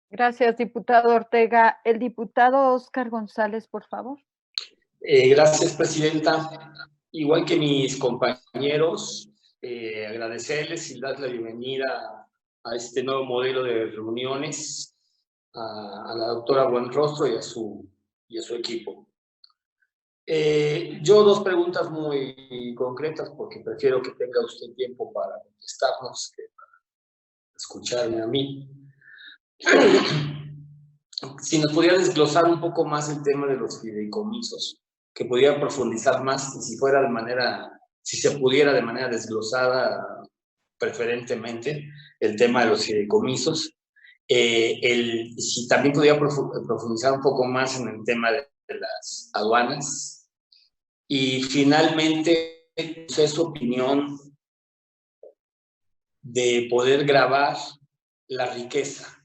Gracias, diputado Ortega. El diputado Óscar González, por favor. Gracias, presidenta. Igual que mis compañeros, agradecerles y dar la bienvenida a este nuevo modelo de reuniones a la doctora Buenrostro y a su equipo. Yo dos preguntas muy concretas porque prefiero que tenga usted tiempo para contestarnos que para escucharme a mí. Si nos pudiera desglosar un poco más el tema de los fideicomisos, que pudiera profundizar más, si se pudiera de manera desglosada, preferentemente, el tema de los fideicomisos. Si también pudiera profundizar un poco más en el tema de las aduanas. Y finalmente, ¿qué es su opinión de poder gravar la riqueza?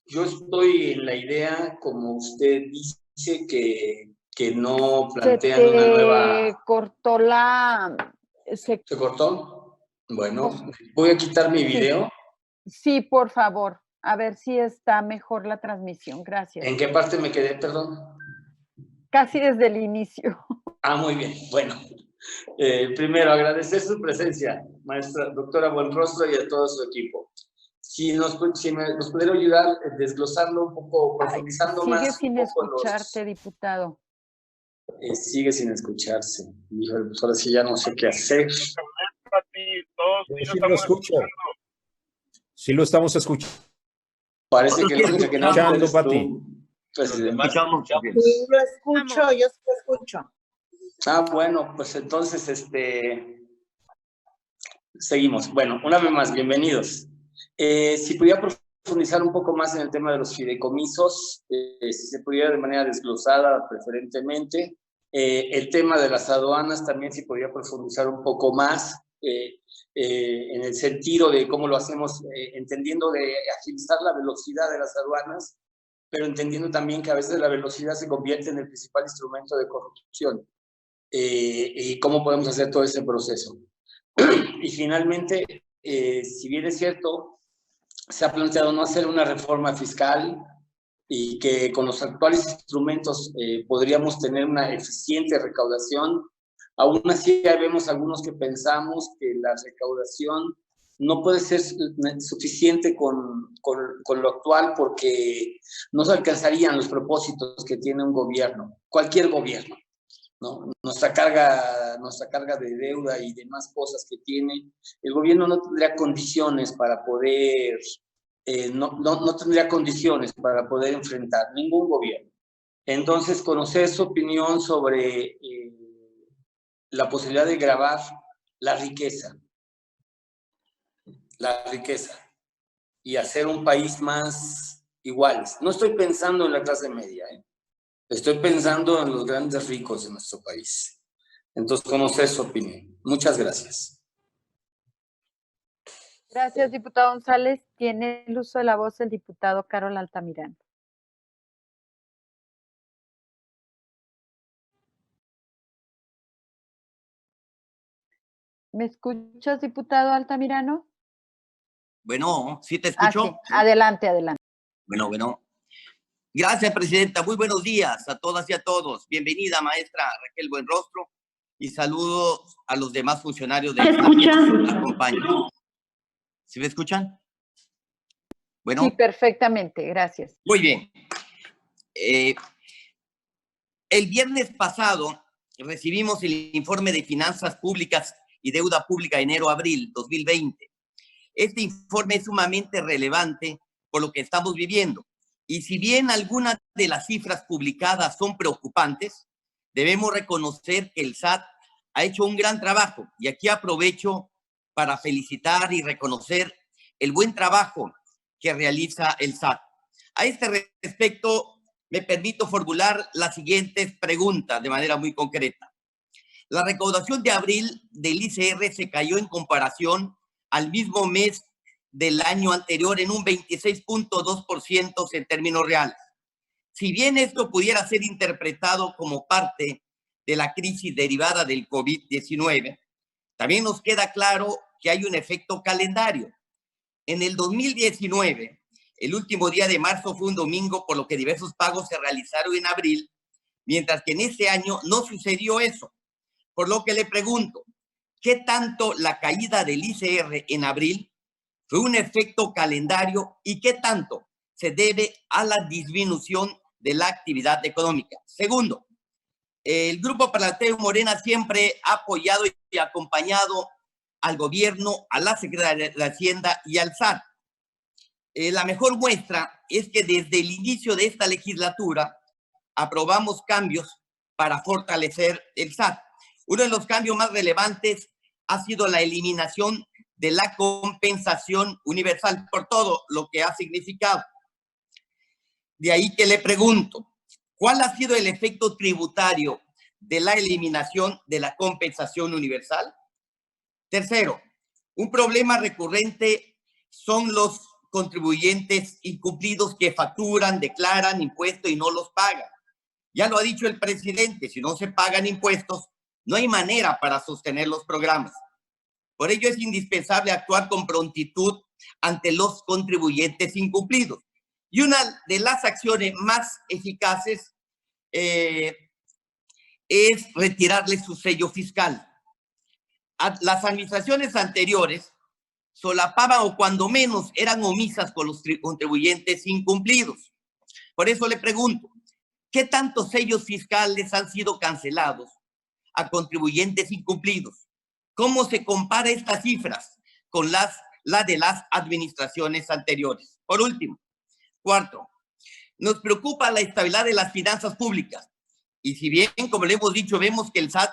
Yo estoy en la idea, como usted dice, que no plantean una nueva... Cortó ¿Se cortó? Bueno, voy a quitar mi video. Sí, por favor. A ver si está mejor la transmisión. Gracias. ¿En qué parte me quedé, perdón? Casi desde el inicio. Ah, muy bien. Bueno, primero agradecer su presencia, maestra doctora Buenrostro, y a todo su equipo. Si nos pudiera ayudar a desglosarlo un poco, profundizando más. Sigue sin escucharte, diputado. Sigue sin escucharse. Híjole, pues ahora sí ya no sé qué hacer. Sí lo escucho. Sí lo estamos escuchando. Parece que no escuchando, Pati. Sí, lo escucho, yo sí lo escucho. Ah, bueno, pues entonces, seguimos. Bueno, una vez más, bienvenidos. Si pudiera profundizar un poco más en el tema de los fideicomisos, si se pudiera de manera desglosada, preferentemente. El tema de las aduanas también si podría profundizar un poco más, en el sentido de cómo lo hacemos, entendiendo de agilizar la velocidad de las aduanas, pero entendiendo también que a veces la velocidad se convierte en el principal instrumento de corrupción. Y cómo podemos hacer todo ese proceso. Y finalmente, si bien es cierto, se ha planteado no hacer una reforma fiscal y que con los actuales instrumentos podríamos tener una eficiente recaudación, aún así ya vemos algunos que pensamos que la recaudación no puede ser suficiente con lo actual porque no se alcanzarían los propósitos que tiene un gobierno, cualquier gobierno, ¿no? Nuestra carga de deuda y demás cosas que tiene, el gobierno no tendría condiciones para poder, no tendría condiciones para poder enfrentar ningún gobierno. Entonces, conocer su opinión sobre la posibilidad de gravar la riqueza y hacer un país más iguales. No estoy pensando en la clase media, estoy pensando en los grandes ricos de nuestro país. Entonces, conocer su opinión. Muchas gracias. Gracias, diputado González. Tiene el uso de la voz el diputado Carol Altamirano. ¿Me escuchas, diputado Altamirano? Bueno, ¿sí te escucho? Sí. Adelante. Bueno. Gracias, presidenta. Muy buenos días a todas y a todos. Bienvenida, maestra Raquel Buenrostro, y saludos a los demás funcionarios de la que nos acompañan. ¿Sí me escuchan? Bueno. Sí, perfectamente. Gracias. Muy bien. El viernes pasado recibimos el informe de Finanzas Públicas y Deuda Pública enero-abril 2020. Este informe es sumamente relevante por lo que estamos viviendo. Y si bien algunas de las cifras publicadas son preocupantes, debemos reconocer que el SAT ha hecho un gran trabajo. Y aquí aprovecho para felicitar y reconocer el buen trabajo que realiza el SAT. A este respecto, me permito formular las siguientes preguntas de manera muy concreta. La recaudación de abril del ICR se cayó en comparación al mismo mes del año anterior en un 26.2% en términos reales. Si bien esto pudiera ser interpretado como parte de la crisis derivada del COVID-19, también nos queda claro que hay un efecto calendario. En el 2019, el último día de marzo fue un domingo, por lo que diversos pagos se realizaron en abril, mientras que en este año no sucedió eso. Por lo que le pregunto, ¿qué tanto la caída del ICR en abril fue un efecto calendario y qué tanto se debe a la disminución de la actividad económica? Segundo, el Grupo Parlamentario Morena siempre ha apoyado y acompañado al gobierno, a la Secretaría de Hacienda y al SAT. La mejor muestra es que desde el inicio de esta legislatura aprobamos cambios para fortalecer el SAT. Uno de los cambios más relevantes ha sido la eliminación de la compensación universal por todo lo que ha significado. De ahí que le pregunto, ¿cuál ha sido el efecto tributario de la eliminación de la compensación universal? Tercero, un problema recurrente son los contribuyentes incumplidos que facturan, declaran impuestos y no los pagan. Ya lo ha dicho el presidente, si no se pagan impuestos, no hay manera para sostener los programas. Por ello es indispensable actuar con prontitud ante los contribuyentes incumplidos. Y una de las acciones más eficaces es retirarles su sello fiscal. Las administraciones anteriores solapaban o cuando menos eran omisas con los contribuyentes incumplidos. Por eso le pregunto, ¿qué tantos sellos fiscales han sido cancelados a contribuyentes incumplidos? ¿Cómo se compara estas cifras con la de las administraciones anteriores? Por último, cuarto, nos preocupa la estabilidad de las finanzas públicas. Y si bien, como le hemos dicho, vemos que el SAT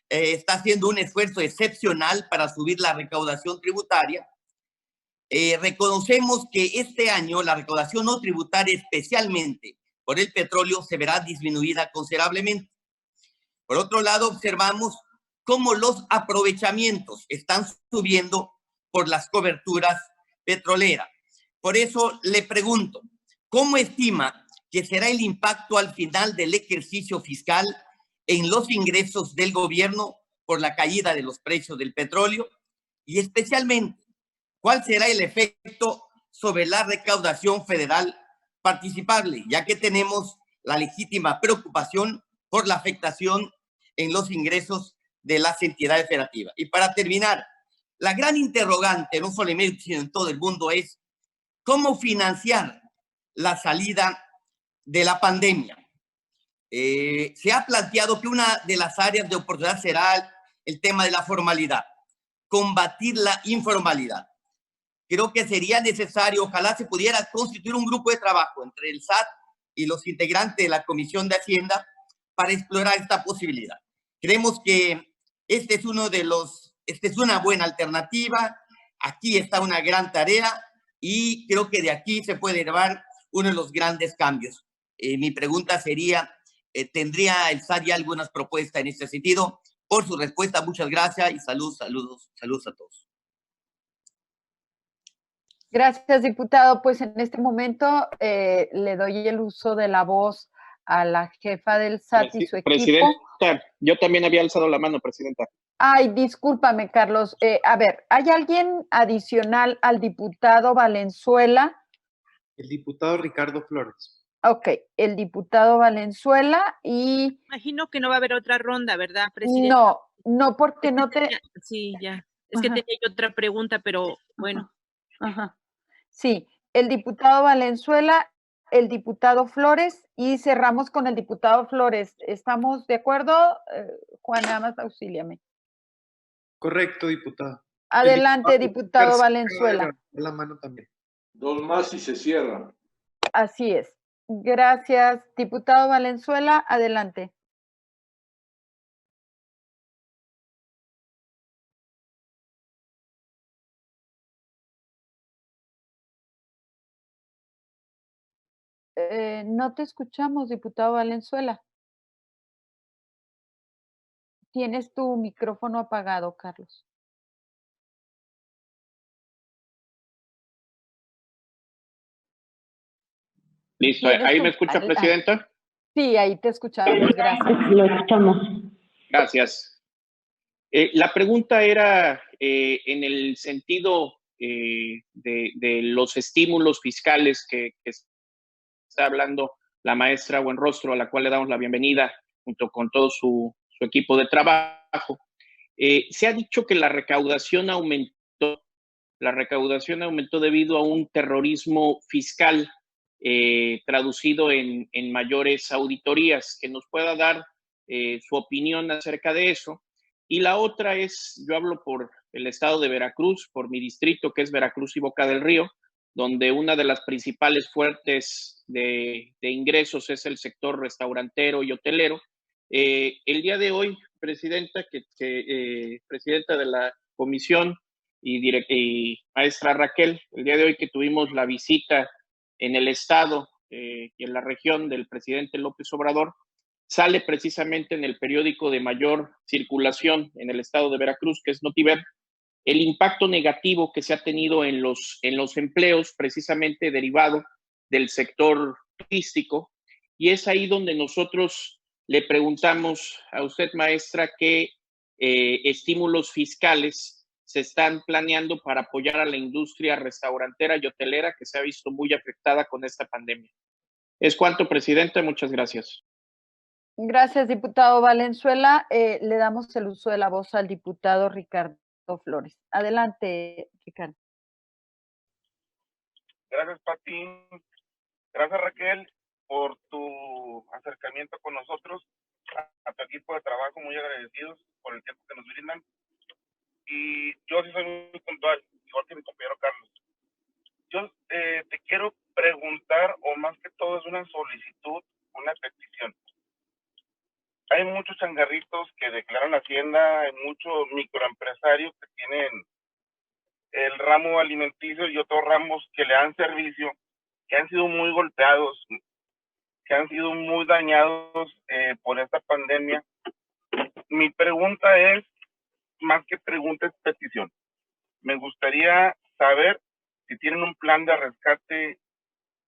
está haciendo un esfuerzo excepcional para subir la recaudación tributaria, reconocemos que este año la recaudación no tributaria, especialmente por el petróleo, se verá disminuida considerablemente. Por otro lado, observamos cómo los aprovechamientos están subiendo por las coberturas petroleras. Por eso le pregunto, ¿cómo estima que será el impacto al final del ejercicio fiscal en los ingresos del gobierno por la caída de los precios del petróleo? Y especialmente, ¿cuál será el efecto sobre la recaudación federal participable? Ya que tenemos la legítima preocupación por la afectación en los ingresos de las entidades federativas. Y para terminar, la gran interrogante, no solo en México, sino en todo el mundo, es cómo financiar la salida de la pandemia. Se ha planteado que una de las áreas de oportunidad será el tema de la formalidad, combatir la informalidad. Creo que sería necesario, ojalá se pudiera constituir un grupo de trabajo entre el SAT y los integrantes de la Comisión de Hacienda para explorar esta posibilidad. Creemos que esta es una buena alternativa, aquí está una gran tarea y creo que de aquí se puede llevar uno de los grandes cambios. Mi pregunta sería, ¿tendría el SAT ya algunas propuestas en este sentido? Por su respuesta, muchas gracias y saludos a todos. Gracias, diputado. Pues en este momento le doy el uso de la voz a la jefa del SAT y su equipo. Presidenta, yo también había alzado la mano, presidenta. Ay, discúlpame, Carlos. A ver, ¿hay alguien adicional al diputado Valenzuela? El diputado Ricardo Flores. Ok, el diputado Valenzuela y... Imagino que no va a haber otra ronda, ¿verdad, presidenta? No, porque no te... Sí, ya. Es que tenía yo otra pregunta, pero bueno. Ajá. Sí, el diputado Valenzuela, el diputado Flores y cerramos con el diputado Flores. ¿Estamos de acuerdo? Juan, nada más auxíliame. Correcto, diputado. Adelante, diputado Valenzuela. La mano también. 2 más y se cierra. Así es. Gracias, diputado Valenzuela. Adelante. No te escuchamos, diputado Valenzuela. Tienes tu micrófono apagado, Carlos. Listo, ¿ahí me escucha, Presidenta? Sí, ahí te escuchamos, gracias. Lo escuchamos. Gracias. La pregunta era en el sentido de los estímulos fiscales que está hablando la maestra Buenrostro, a la cual le damos la bienvenida junto con todo su equipo de trabajo. Se ha dicho que la recaudación aumentó debido a un terrorismo fiscal traducido en mayores auditorías, que nos pueda dar su opinión acerca de eso. Y la otra es, yo hablo por el estado de Veracruz, por mi distrito, que es Veracruz y Boca del Río, donde una de las principales fuentes de ingresos es el sector restaurantero y hotelero. El día de hoy, Presidenta, Presidenta de la Comisión y maestra Raquel, el día de hoy que tuvimos la visita en el estado y en la región del presidente López Obrador, sale precisamente en el periódico de mayor circulación en el estado de Veracruz, que es Notiver, el impacto negativo que se ha tenido en los empleos, precisamente derivado del sector turístico. Y es ahí donde nosotros le preguntamos a usted, maestra, qué estímulos fiscales se están planeando para apoyar a la industria restaurantera y hotelera que se ha visto muy afectada con esta pandemia. Es cuanto, presidente. Muchas gracias. Gracias, diputado Valenzuela. Le damos el uso de la voz al diputado Ricardo Flores. Adelante, Ricardo. Gracias, Pati. Gracias, Raquel, por tu acercamiento con nosotros, a tu equipo de trabajo, muy agradecidos por el tiempo que nos brindan. Y yo sí soy muy puntual, igual que mi compañero Carlos. Yo te quiero preguntar, o más que todo es una solicitud, una petición. Hay muchos changarritos que declaran Hacienda, hay muchos microempresarios que tienen el ramo alimenticio y otros ramos que le dan servicio, que han sido muy golpeados, que han sido muy dañados por esta pandemia. Mi pregunta es, más que pregunta, es petición. Me gustaría saber si tienen un plan de rescate,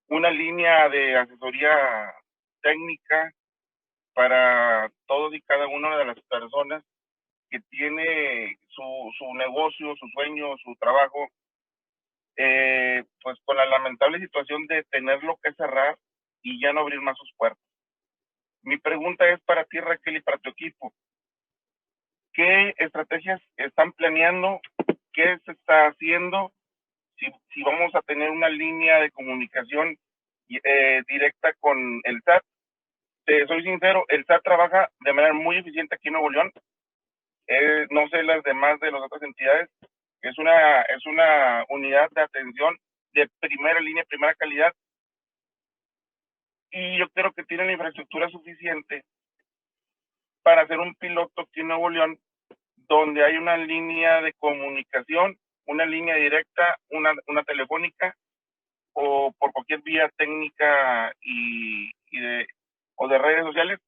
una línea de asesoría técnica para todos y cada una de las personas que tiene su negocio, su sueño, su trabajo, pues con la lamentable situación de tenerlo que cerrar y ya no abrir más sus puertas. Mi pregunta es para ti, Raquel, y para tu equipo. ¿Qué estrategias están planeando? ¿Qué se está haciendo? Si vamos a tener una línea de comunicación directa con el SAT. Soy sincero, el SAT trabaja de manera muy eficiente aquí en Nuevo León. No sé las demás de las otras entidades. Es una unidad de atención de primera línea, primera calidad. Y yo creo que tiene la infraestructura suficiente para hacer un piloto aquí en Nuevo León, donde hay una línea de comunicación, una línea directa, una telefónica, o por cualquier vía técnica o de redes sociales,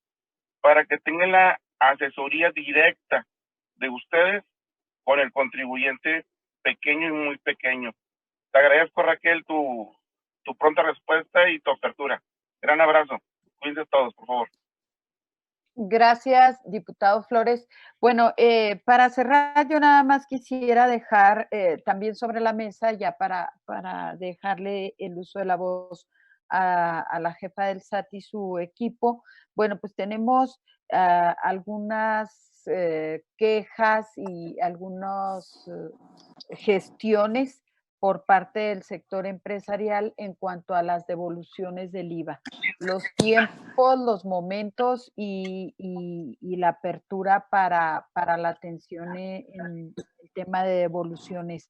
para que tengan la asesoría directa de ustedes con el contribuyente pequeño y muy pequeño. Te agradezco, Raquel, tu pronta respuesta y tu apertura. Gran abrazo. Cuídense todos, por favor. Gracias, diputado Flores. Bueno, para cerrar, yo nada más quisiera dejar también sobre la mesa, ya para dejarle el uso de la voz a la jefa del SAT y su equipo. Bueno, pues tenemos algunas quejas y algunas gestiones por parte del sector empresarial en cuanto a las devoluciones del IVA. Los tiempos, los momentos y la apertura para la atención en el tema de devoluciones.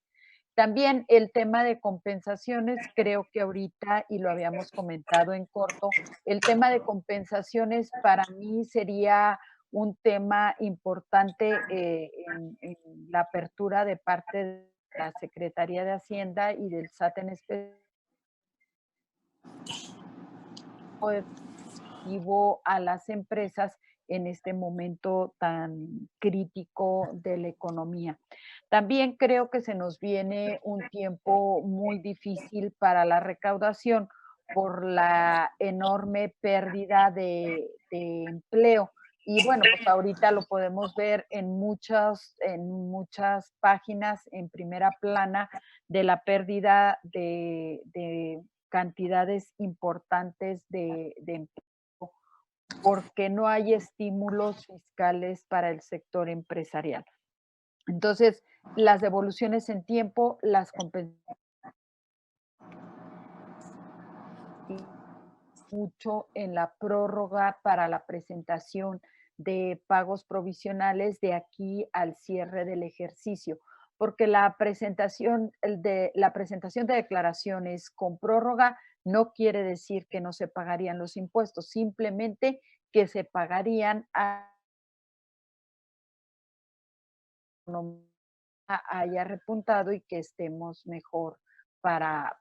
También el tema de compensaciones, creo que ahorita, y lo habíamos comentado en corto, el tema de compensaciones para mí sería un tema importante en la apertura de parte de la Secretaría de Hacienda y del SAT en especial. positivo a las empresas en este momento tan crítico de la economía. También creo que se nos viene un tiempo muy difícil para la recaudación por la enorme pérdida de empleo. Y bueno, pues ahorita lo podemos ver en muchas páginas en primera plana de la pérdida de cantidades importantes de empleo, porque no hay estímulos fiscales para el sector empresarial. Entonces, las devoluciones en tiempo, las compensaciones mucho en la prórroga para la presentación de pagos provisionales de aquí al cierre del ejercicio, porque la presentación de declaraciones con prórroga no quiere decir que no se pagarían los impuestos, simplemente que se pagarían a haya repuntado y que estemos mejor para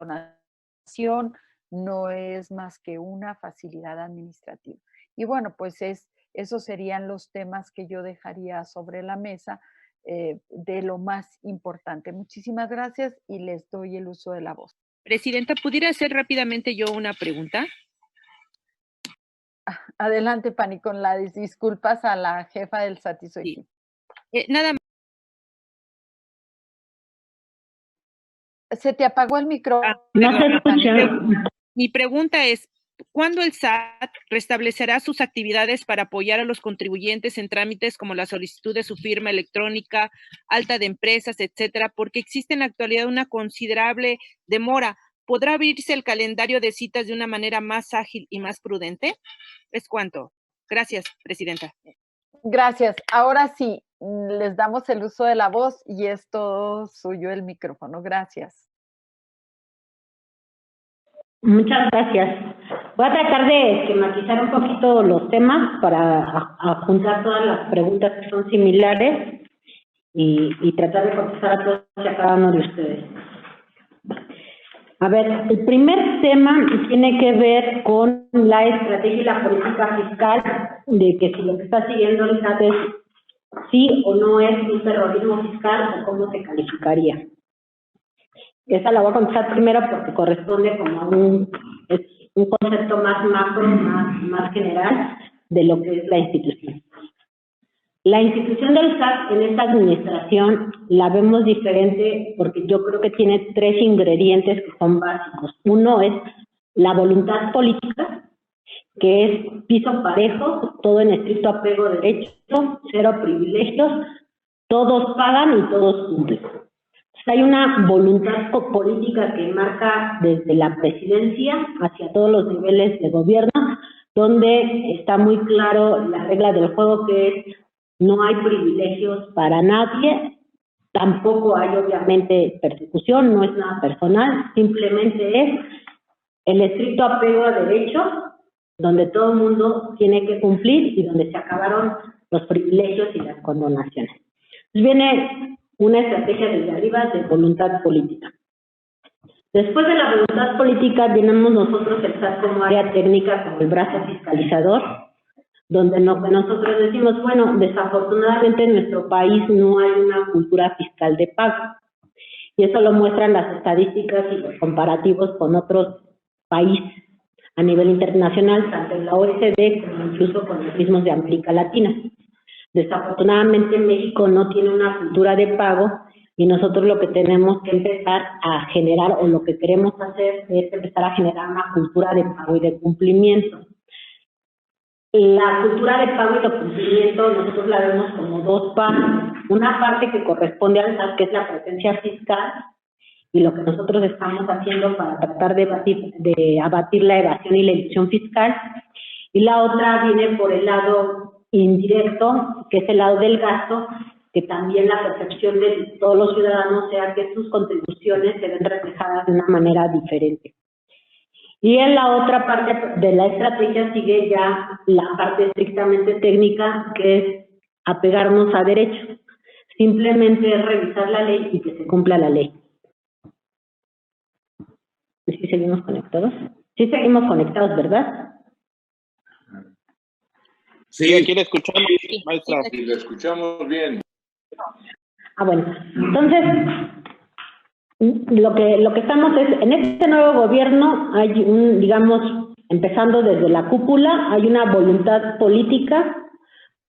nación, no es más que una facilidad administrativa. Y bueno, pues esos serían los temas que yo dejaría sobre la mesa de lo más importante. Muchísimas gracias y les doy el uso de la voz. Presidenta, ¿pudiera hacer rápidamente yo una pregunta? Adelante, Pani, con las disculpas a la jefa del Satisoy. Sí. Nada más. Se te apagó el micrófono. No se escucha. Mi pregunta es, ¿cuándo el SAT restablecerá sus actividades para apoyar a los contribuyentes en trámites como la solicitud de su firma electrónica, alta de empresas, etcétera? Porque existe en la actualidad una considerable demora. ¿Podrá abrirse el calendario de citas de una manera más ágil y más prudente? ¿Es cuánto? Gracias, Presidenta. Gracias. Ahora sí, les damos el uso de la voz y es todo suyo el micrófono. Gracias. Muchas gracias. Voy a tratar de esquematizar un poquito los temas para juntar todas las preguntas que son similares y tratar de contestar a todos y a cada uno de ustedes. A ver, el primer tema tiene que ver con la estrategia y la política fiscal, de que si lo que está siguiendo el SAT es sí o no es un terrorismo fiscal o cómo se calificaría. Esa la voy a contestar primero porque corresponde como a un concepto más macro, más general de lo que es la institución. La institución del SAT en esta administración la vemos diferente porque yo creo que tiene tres ingredientes que son básicos. Uno es la voluntad política, que es piso parejo, todo en estricto apego de derecho, cero privilegios, todos pagan y todos cumplen. Hay una voluntad política que marca desde la presidencia hacia todos los niveles de gobierno, donde está muy claro la regla del juego, que es no hay privilegios para nadie, tampoco hay obviamente persecución, no es nada personal, simplemente es el estricto apego a derechos, donde todo el mundo tiene que cumplir y donde se acabaron los privilegios y las condonaciones. Entonces viene una estrategia desde arriba de voluntad política. Después de la voluntad política tenemos nosotros el SAT como área técnica, como el brazo fiscalizador, donde nosotros decimos, bueno, desafortunadamente en nuestro país no hay una cultura fiscal de pago. Y eso lo muestran las estadísticas y los comparativos con otros países a nivel internacional, tanto en la OECD como incluso con los mismos de América Latina. Desafortunadamente México no tiene una cultura de pago y nosotros lo que tenemos que empezar a generar, o lo que queremos hacer, es empezar a generar una cultura de pago y de cumplimiento. La cultura de pago y de cumplimiento nosotros la vemos como dos partes. Una parte que corresponde al SAT, que es la presencia fiscal, y lo que nosotros estamos haciendo para tratar de abatir la evasión y la elusión fiscal. Y la otra viene por el lado indirecto, que es el lado del gasto, que también la percepción de todos los ciudadanos sea que sus contribuciones se ven reflejadas de una manera diferente. Y en la otra parte de la estrategia sigue ya la parte estrictamente técnica, que es apegarnos a derecho. Simplemente es revisar la ley y que se cumpla la ley. ¿Sí seguimos conectados? Sí seguimos conectados, ¿verdad? Sí, aquí la escuchamos, maestra. Y la escuchamos bien. Ah, bueno. Entonces, lo que estamos es, en este nuevo gobierno hay digamos, empezando desde la cúpula, hay una voluntad política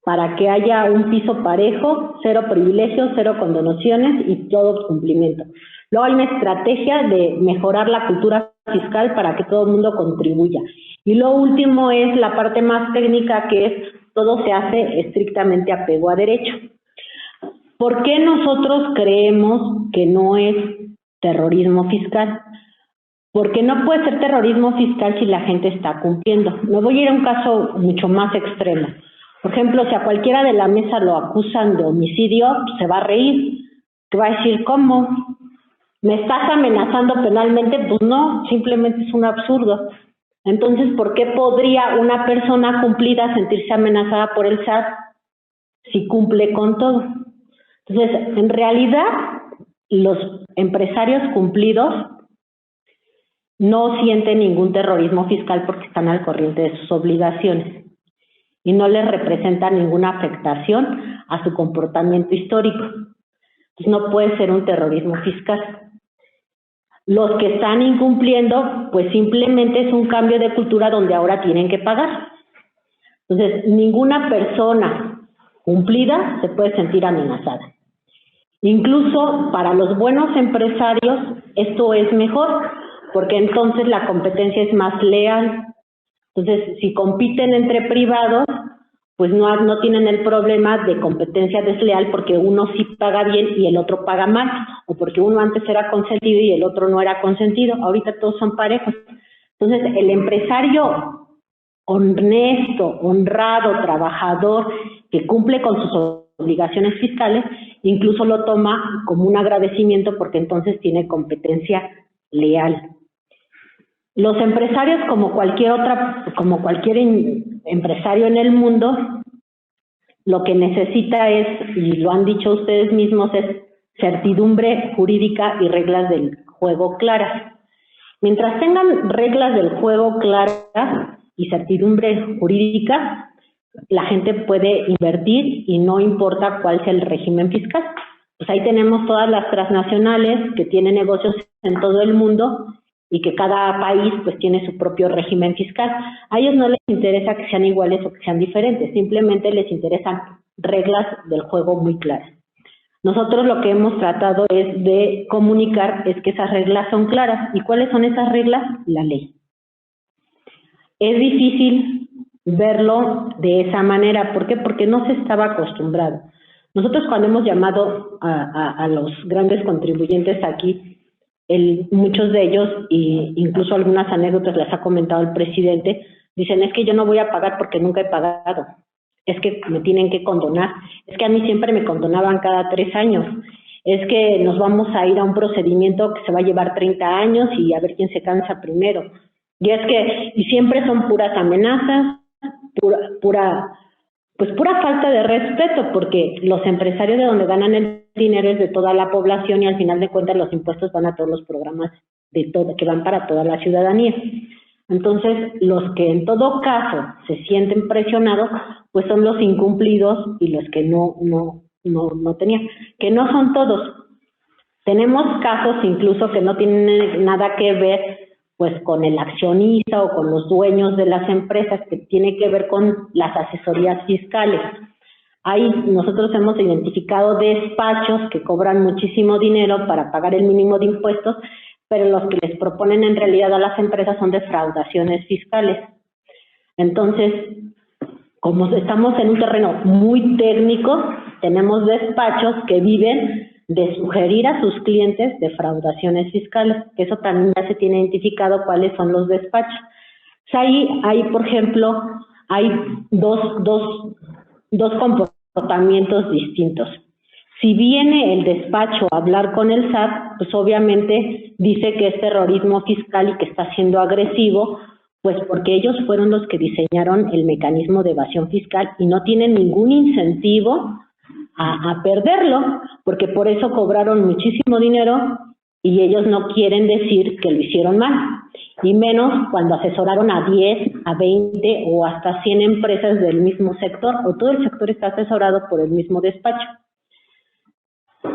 para que haya un piso parejo, 0 privilegios, 0 condonaciones y todo cumplimiento. Luego hay una estrategia de mejorar la cultura fiscal para que todo el mundo contribuya. Y lo último es la parte más técnica, que es todo se hace estrictamente apego a derecho. ¿Por qué nosotros creemos que no es terrorismo fiscal? Porque no puede ser terrorismo fiscal si la gente está cumpliendo. Me voy a ir a un caso mucho más extremo. Por ejemplo, si a cualquiera de la mesa lo acusan de homicidio, se va a reír. Te va a decir, ¿cómo? ¿Me estás amenazando penalmente? Pues no, simplemente es un absurdo. Entonces, ¿por qué podría una persona cumplida sentirse amenazada por el SAT si cumple con todo? Entonces, en realidad, los empresarios cumplidos no sienten ningún terrorismo fiscal porque están al corriente de sus obligaciones y no les representa ninguna afectación a su comportamiento histórico. Entonces, no puede ser un terrorismo fiscal. Los que están incumpliendo, pues simplemente es un cambio de cultura donde ahora tienen que pagar. Entonces, ninguna persona cumplida se puede sentir amenazada. Incluso para los buenos empresarios esto es mejor, porque entonces la competencia es más leal. Entonces, si compiten entre privados, pues no tienen el problema de competencia desleal porque uno sí paga bien y el otro paga mal, o porque uno antes era consentido y el otro no era consentido. Ahorita todos son parejos. Entonces, el empresario honesto, honrado, trabajador, que cumple con sus obligaciones fiscales, incluso lo toma como un agradecimiento porque entonces tiene competencia leal. Los empresarios, como cualquier empresario en el mundo, lo que necesita es, y lo han dicho ustedes mismos, es certidumbre jurídica y reglas del juego claras. Mientras tengan reglas del juego claras y certidumbre jurídica, la gente puede invertir y no importa cuál sea el régimen fiscal. Pues ahí tenemos todas las transnacionales que tienen negocios en todo el mundo y que cada país pues tiene su propio régimen fiscal. A ellos no les interesa que sean iguales o que sean diferentes, simplemente les interesan reglas del juego muy claras. Nosotros lo que hemos tratado es de comunicar es que esas reglas son claras. ¿Y cuáles son esas reglas? La ley. Es difícil verlo de esa manera. ¿Por qué? Porque no se estaba acostumbrado. Nosotros cuando hemos llamado a los grandes contribuyentes aquí, muchos de ellos, e incluso algunas anécdotas las ha comentado el presidente, dicen, es que yo no voy a pagar porque nunca he pagado, es que me tienen que condonar, es que a mí siempre me condonaban cada 3 años, es que nos vamos a ir a un procedimiento que se va a llevar 30 años y a ver quién se cansa primero. Y siempre son puras amenazas, pura falta de respeto, porque los empresarios de donde ganan el dinero es de toda la población y al final de cuentas los impuestos van a todos los programas que van para toda la ciudadanía. Entonces, los que en todo caso se sienten presionados, pues son los incumplidos y los que no tenían, que no son todos. Tenemos casos incluso que no tienen nada que ver pues con el accionista o con los dueños de las empresas, que tiene que ver con las asesorías fiscales. Ahí nosotros hemos identificado despachos que cobran muchísimo dinero para pagar el mínimo de impuestos, pero los que les proponen en realidad a las empresas son defraudaciones fiscales. Entonces, como estamos en un terreno muy técnico, tenemos despachos que viven de sugerir a sus clientes defraudaciones fiscales, que eso también ya se tiene identificado cuáles son los despachos. O sea, ahí, por ejemplo, hay dos comportamientos distintos. Si viene el despacho a hablar con el SAT, pues obviamente dice que es terrorismo fiscal y que está siendo agresivo, pues porque ellos fueron los que diseñaron el mecanismo de evasión fiscal y no tienen ningún incentivo a perderlo, porque por eso cobraron muchísimo dinero y ellos no quieren decir que lo hicieron mal, y menos cuando asesoraron a 10, a 20 o hasta 100 empresas del mismo sector, o todo el sector está asesorado por el mismo despacho.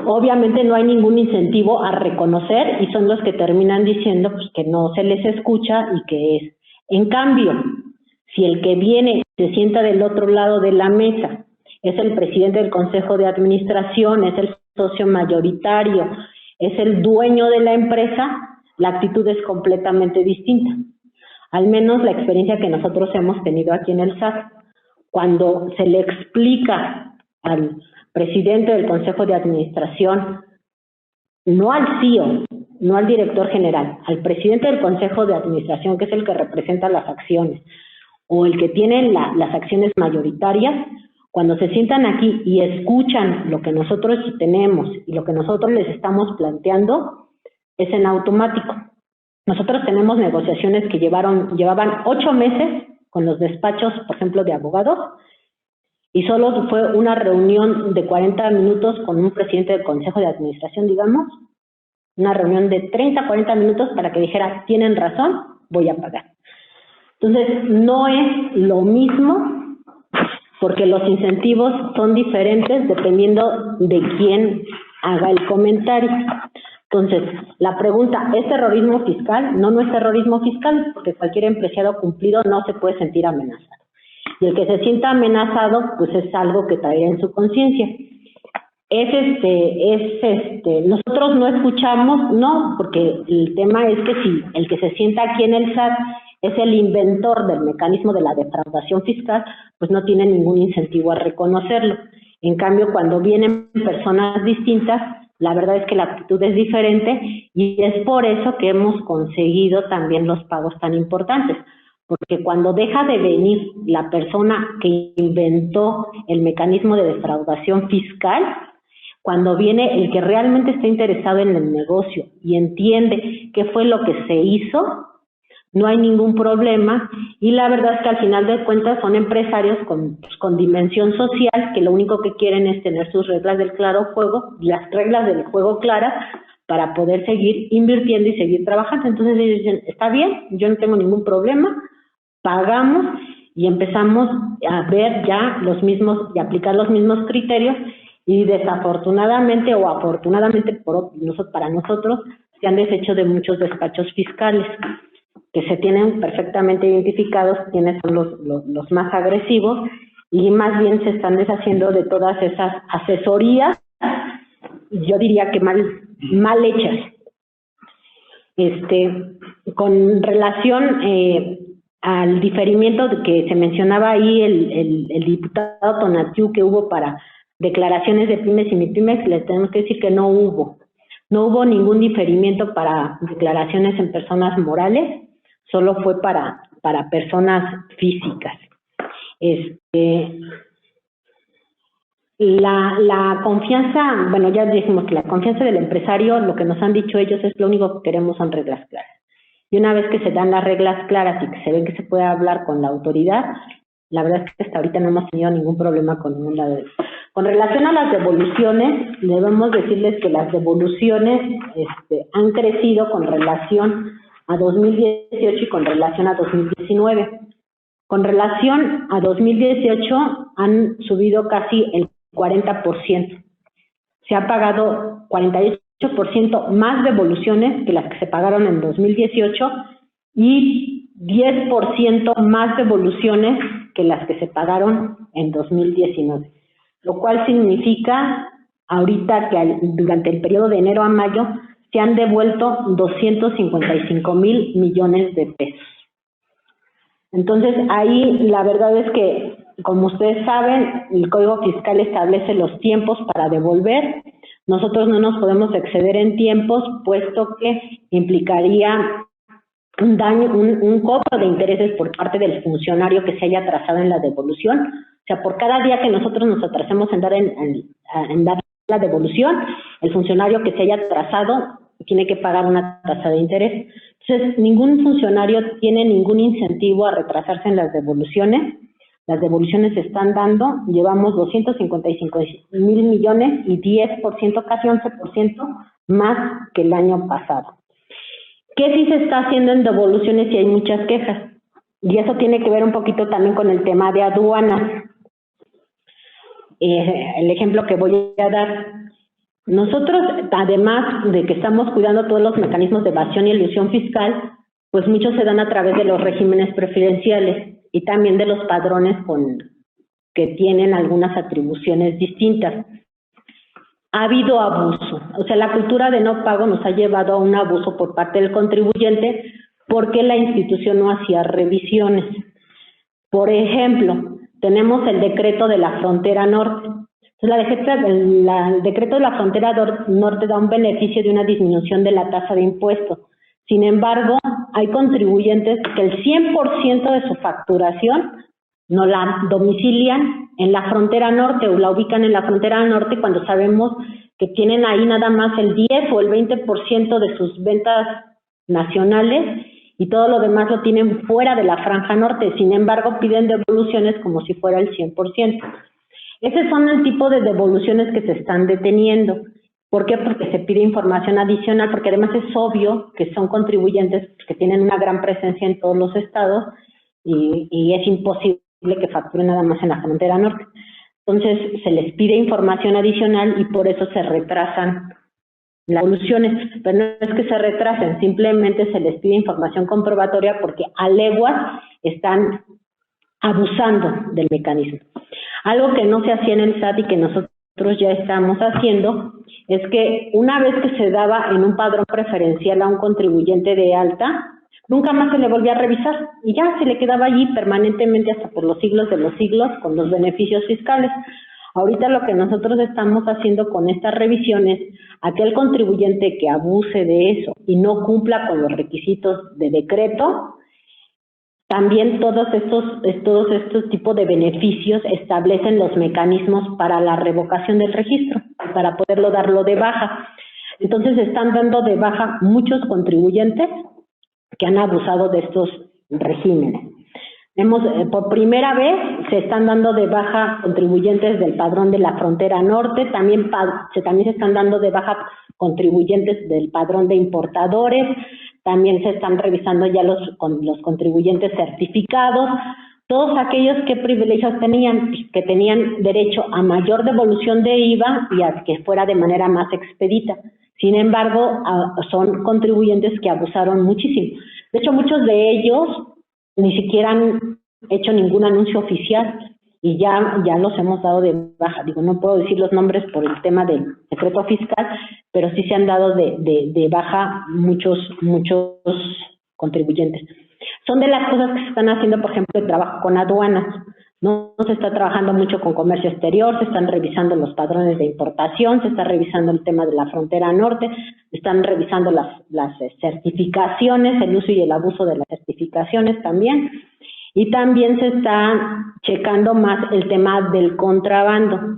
Obviamente no hay ningún incentivo a reconocer y son los que terminan diciendo pues, que no se les escucha y que es. En cambio, si el que viene se sienta del otro lado de la mesa, es el presidente del Consejo de Administración, es el socio mayoritario, es el dueño de la empresa, la actitud es completamente distinta. Al menos la experiencia que nosotros hemos tenido aquí en el SAT, cuando se le explica al presidente del Consejo de Administración, no al CEO, no al director general, al presidente del Consejo de Administración, que es el que representa las acciones, o el que tiene las acciones mayoritarias, cuando se sientan aquí y escuchan lo que nosotros tenemos y lo que nosotros les estamos planteando, es en automático. Nosotros tenemos negociaciones que llevaban 8 meses con los despachos, por ejemplo, de abogados, y solo fue una reunión de 40 minutos con un presidente del Consejo de Administración, digamos, una reunión de 30 a 40 minutos para que dijera, tienen razón, voy a pagar. Entonces, no es lo mismo porque los incentivos son diferentes dependiendo de quién haga el comentario. Entonces, la pregunta, ¿es terrorismo fiscal? No, no es terrorismo fiscal, porque cualquier empresariado cumplido no se puede sentir amenazado. Y el que se sienta amenazado, pues es algo que traerá en su conciencia. Nosotros no escuchamos, no, porque el tema es que si el que se sienta aquí en el SAT es el inventor del mecanismo de la defraudación fiscal, pues no tiene ningún incentivo a reconocerlo. En cambio, cuando vienen personas distintas, la verdad es que la actitud es diferente y es por eso que hemos conseguido también los pagos tan importantes. Porque cuando deja de venir la persona que inventó el mecanismo de defraudación fiscal, cuando viene el que realmente está interesado en el negocio y entiende qué fue lo que se hizo, no hay ningún problema. Y la verdad es que al final de cuentas son empresarios con dimensión social que lo único que quieren es tener sus reglas del claro juego, las reglas del juego claras, para poder seguir invirtiendo y seguir trabajando. Entonces ellos dicen, está bien, yo no tengo ningún problema, pagamos y empezamos a ver ya los mismos y aplicar los mismos criterios y desafortunadamente o afortunadamente para nosotros se han deshecho de muchos despachos fiscales que se tienen perfectamente identificados quiénes son los más agresivos y más bien se están deshaciendo de todas esas asesorías, yo diría que mal hechas. Con relación al diferimiento que se mencionaba ahí el diputado Tonatiuh que hubo para declaraciones de pymes y MIPYMES, les tenemos que decir que no hubo ningún diferimiento para declaraciones en personas morales, solo fue para personas físicas. La confianza, bueno, ya dijimos que la confianza del empresario, lo que nos han dicho ellos es lo único que queremos son reglas claras. Y una vez que se dan las reglas claras y que se ve que se puede hablar con la autoridad, la verdad es que hasta ahorita no hemos tenido ningún problema con ningún lado de eso. Con relación a las devoluciones, debemos decirles que las devoluciones han crecido con relación a 2018 y con relación a 2019. Con relación a 2018 han subido casi el 40%. Se ha pagado 48% más devoluciones que las que se pagaron en 2018 y 10% más devoluciones que las que se pagaron en 2019. Lo cual significa ahorita que durante el periodo de enero a mayo se han devuelto 255,000 millones de pesos. Entonces, ahí la verdad es que, como ustedes saben, el Código Fiscal establece los tiempos para devolver. Nosotros no nos podemos exceder en tiempos, puesto que implicaría un daño, un cobro de intereses por parte del funcionario que se haya atrasado en la devolución. O sea, por cada día que nosotros nos atrasemos en dar la devolución, el funcionario que se haya atrasado tiene que pagar una tasa de interés. Entonces, ningún funcionario tiene ningún incentivo a retrasarse en las devoluciones, las devoluciones se están dando, llevamos 255,000 millones y 10%, casi 11% más que el año pasado. ¿Qué sí se está haciendo en devoluciones y hay muchas quejas? Y eso tiene que ver un poquito también con el tema de aduanas. El ejemplo que voy a dar, nosotros, además de que estamos cuidando todos los mecanismos de evasión y elusión fiscal, pues muchos se dan a través de los regímenes preferenciales y también de los padrones que tienen algunas atribuciones distintas. Ha habido abuso, o sea, la cultura de no pago nos ha llevado a un abuso por parte del contribuyente porque la institución no hacía revisiones. Por ejemplo, tenemos el decreto de la frontera norte. El decreto de la frontera norte da un beneficio de una disminución de la tasa de impuestos. Sin embargo, hay contribuyentes que el 100% de su facturación no la domicilian en la frontera norte o la ubican en la frontera norte cuando sabemos que tienen ahí nada más el 10 o el 20% de sus ventas nacionales y todo lo demás lo tienen fuera de la franja norte. Sin embargo, piden devoluciones como si fuera el 100%. Esos son el tipo de devoluciones que se están deteniendo. ¿Por qué? Porque se pide información adicional, porque además es obvio que son contribuyentes que tienen una gran presencia en todos los estados y es imposible que facturen nada más en la frontera norte. Entonces, se les pide información adicional y por eso se retrasan las devoluciones. Pero no es que se retrasen, simplemente se les pide información comprobatoria porque a leguas están abusando del mecanismo. Algo que no se hacía en el SAT y que nosotros ya estamos haciendo es que una vez que se daba en un padrón preferencial a un contribuyente de alta, nunca más se le volvía a revisar y ya se le quedaba allí permanentemente hasta por los siglos de los siglos con los beneficios fiscales. Ahorita lo que nosotros estamos haciendo con estas revisiones, aquel contribuyente que abuse de eso y no cumpla con los requisitos de decreto, también todos estos tipos de beneficios establecen los mecanismos para la revocación del registro, para poderlo darlo de baja. Entonces están dando de baja muchos contribuyentes que han abusado de estos regímenes. Por primera vez se están dando de baja contribuyentes del padrón de la frontera norte, también se están dando de baja contribuyentes del padrón de importadores, también se están revisando ya los contribuyentes certificados, todos aquellos que privilegios tenían, que tenían derecho a mayor devolución de IVA y a que fuera de manera más expedita. Sin embargo, son contribuyentes que abusaron muchísimo. De hecho, muchos de ellos ni siquiera han hecho ningún anuncio oficial y ya los hemos dado de baja. Digo, no puedo decir los nombres por el tema del decreto fiscal, pero sí se han dado de baja muchos contribuyentes. Son de las cosas que se están haciendo, por ejemplo, el trabajo con aduanas. No se está trabajando mucho con comercio exterior, se están revisando los padrones de importación, se está revisando el tema de la frontera norte, se están revisando las certificaciones, el uso y el abuso de las certificaciones también, y también se está checando más el tema del contrabando.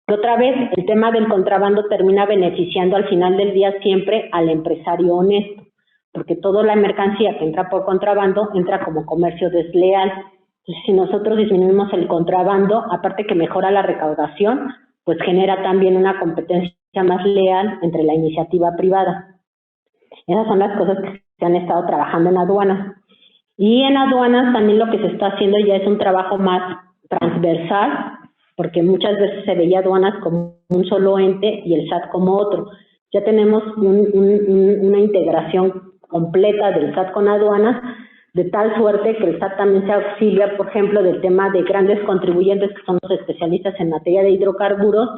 Que otra vez, el tema del contrabando termina beneficiando al final del día siempre al empresario honesto, porque toda la mercancía que entra por contrabando entra como comercio desleal. Entonces, si nosotros disminuimos el contrabando, aparte que mejora la recaudación, pues genera también una competencia más leal entre la iniciativa privada. Esas son las cosas que se han estado trabajando en aduanas. Y en aduanas también lo que se está haciendo ya es un trabajo más transversal, porque muchas veces se veía aduanas como un solo ente y el SAT como otro. Ya tenemos una integración completa del SAT con aduanas, de tal suerte que el SAT también se auxilia, por ejemplo, del tema de grandes contribuyentes que son los especialistas en materia de hidrocarburos.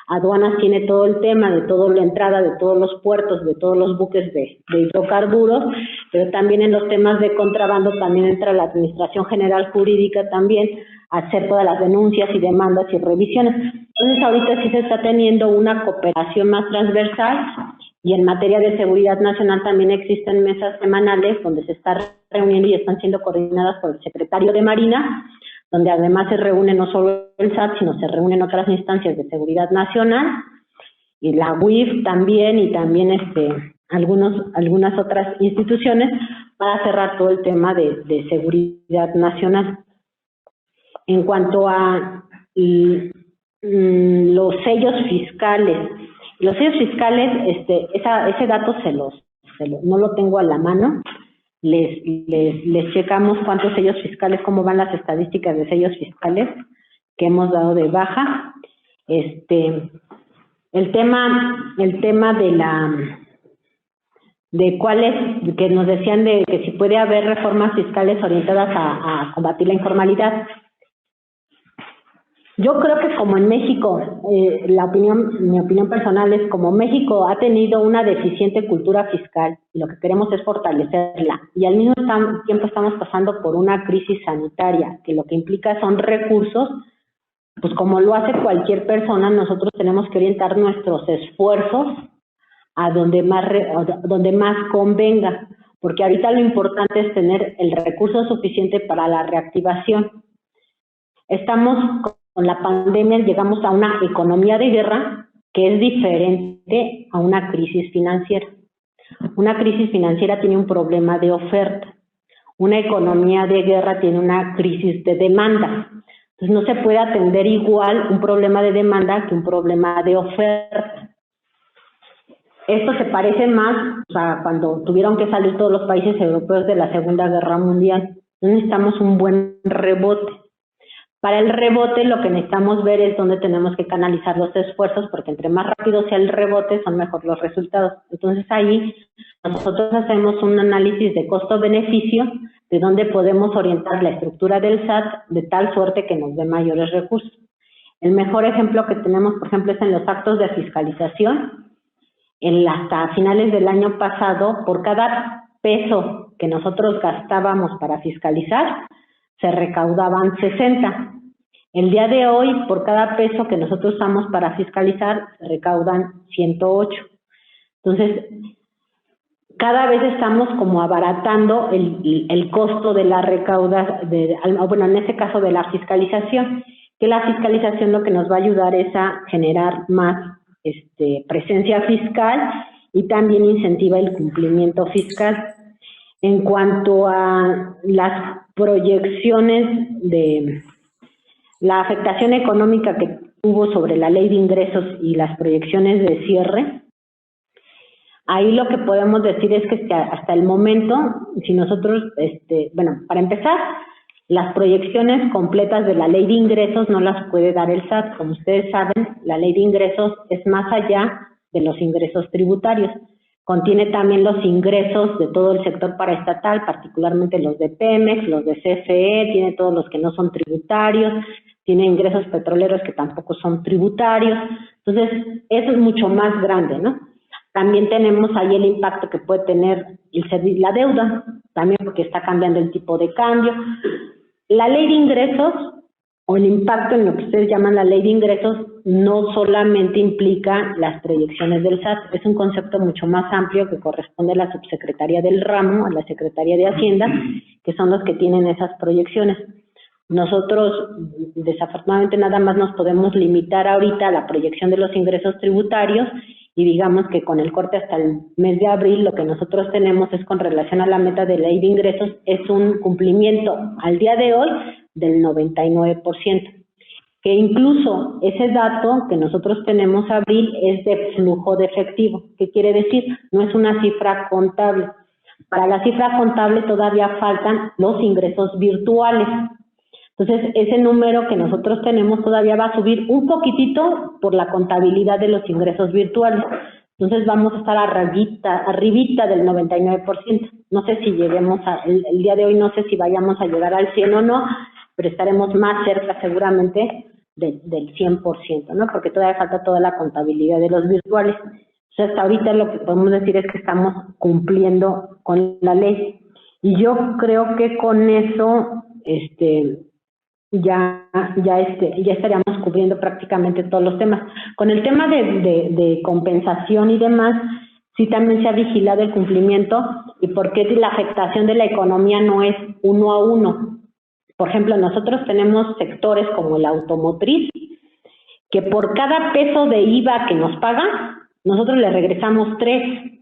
Aduanas tiene todo el tema de toda la entrada de todos los puertos, de todos los buques de hidrocarburos, pero también en los temas de contrabando también entra la Administración General Jurídica también a hacer todas las denuncias y demandas y revisiones. Entonces ahorita sí se está teniendo una cooperación más transversal y en materia de seguridad nacional también existen mesas semanales donde se está reuniendo y están siendo coordinadas por el secretario de Marina, donde además se reúne no solo el SAT, sino se reúnen otras instancias de seguridad nacional, y la UIF también, y también algunas otras instituciones, para cerrar todo el tema de seguridad nacional. En cuanto a los sellos fiscales, ese dato no lo tengo a la mano. Les checamos cuántos sellos fiscales, cómo van las estadísticas de sellos fiscales que hemos dado de baja. El tema de cuáles, que nos decían de que si puede haber reformas fiscales orientadas a combatir la informalidad. Yo creo que como en México, mi opinión personal es como México ha tenido una deficiente cultura fiscal y lo que queremos es fortalecerla, y al mismo tiempo estamos pasando por una crisis sanitaria que lo que implica son recursos, pues como lo hace cualquier persona, nosotros tenemos que orientar nuestros esfuerzos a donde más convenga, porque ahorita lo importante es tener el recurso suficiente para la reactivación. Estamos con la pandemia, llegamos a una economía de guerra que es diferente a una crisis financiera. Una crisis financiera tiene un problema de oferta. Una economía de guerra tiene una crisis de demanda. Entonces no se puede atender igual un problema de demanda que un problema de oferta. Esto se parece más a cuando tuvieron que salir todos los países europeos de la Segunda Guerra Mundial. Entonces necesitamos un buen rebote. Para el rebote lo que necesitamos ver es dónde tenemos que canalizar los esfuerzos, porque entre más rápido sea el rebote son mejor los resultados. Entonces ahí nosotros hacemos un análisis de costo-beneficio de dónde podemos orientar la estructura del SAT de tal suerte que nos dé mayores recursos. El mejor ejemplo que tenemos, por ejemplo, es en los actos de fiscalización. Hasta finales del año pasado, por cada peso que nosotros gastábamos para fiscalizar, se recaudaban 60. El día de hoy, por cada peso que nosotros usamos para fiscalizar, se recaudan 108. Entonces, cada vez estamos como abaratando el costo de la bueno, en este caso de la fiscalización, que la fiscalización lo que nos va a ayudar es a generar más presencia fiscal y también incentiva el cumplimiento fiscal. En cuanto a las proyecciones de la afectación económica que hubo sobre la ley de ingresos y las proyecciones de cierre, ahí lo que podemos decir es que hasta el momento, si nosotros, bueno, para empezar, las proyecciones completas de la ley de ingresos no las puede dar el SAT. Como ustedes saben, la ley de ingresos es más allá de los ingresos tributarios. Contiene también los ingresos de todo el sector paraestatal, particularmente los de Pemex, los de CFE, tiene todos los que no son tributarios, tiene ingresos petroleros que tampoco son tributarios. Entonces, eso es mucho más grande, ¿no? También tenemos ahí el impacto que puede tener la deuda, también porque está cambiando el tipo de cambio. La ley de ingresos, o el impacto en lo que ustedes llaman la ley de ingresos, no solamente implica las proyecciones del SAT, es un concepto mucho más amplio que corresponde a la subsecretaría del ramo, a la Secretaría de Hacienda, que son los que tienen esas proyecciones. Nosotros, desafortunadamente, nada más nos podemos limitar ahorita a la proyección de los ingresos tributarios, y digamos que con el corte hasta el mes de abril, lo que nosotros tenemos es con relación a la meta de ley de ingresos, es un cumplimiento al día de hoy del 99%. Que incluso ese dato que nosotros tenemos abril es de flujo de efectivo. ¿Qué quiere decir? No es una cifra contable. Para la cifra contable todavía faltan los ingresos virtuales. Entonces, ese número que nosotros tenemos todavía va a subir un poquitito por la contabilidad de los ingresos virtuales. Entonces, vamos a estar arribita del 99%. No sé si lleguemos el día de hoy, no sé si vayamos a llegar al 100 o no, pero estaremos más cerca seguramente del 100%, ¿no? Porque todavía falta toda la contabilidad de los virtuales. O sea, hasta ahorita lo que podemos decir es que estamos cumpliendo con la ley. Y yo creo que con eso, ya estaríamos cubriendo prácticamente todos los temas. Con el tema de compensación y demás, sí también se ha vigilado el cumplimiento y por qué la afectación de la economía no es 1 a 1. Por ejemplo, nosotros tenemos sectores como el automotriz, que por cada peso de IVA que nos paga, nosotros le regresamos 3.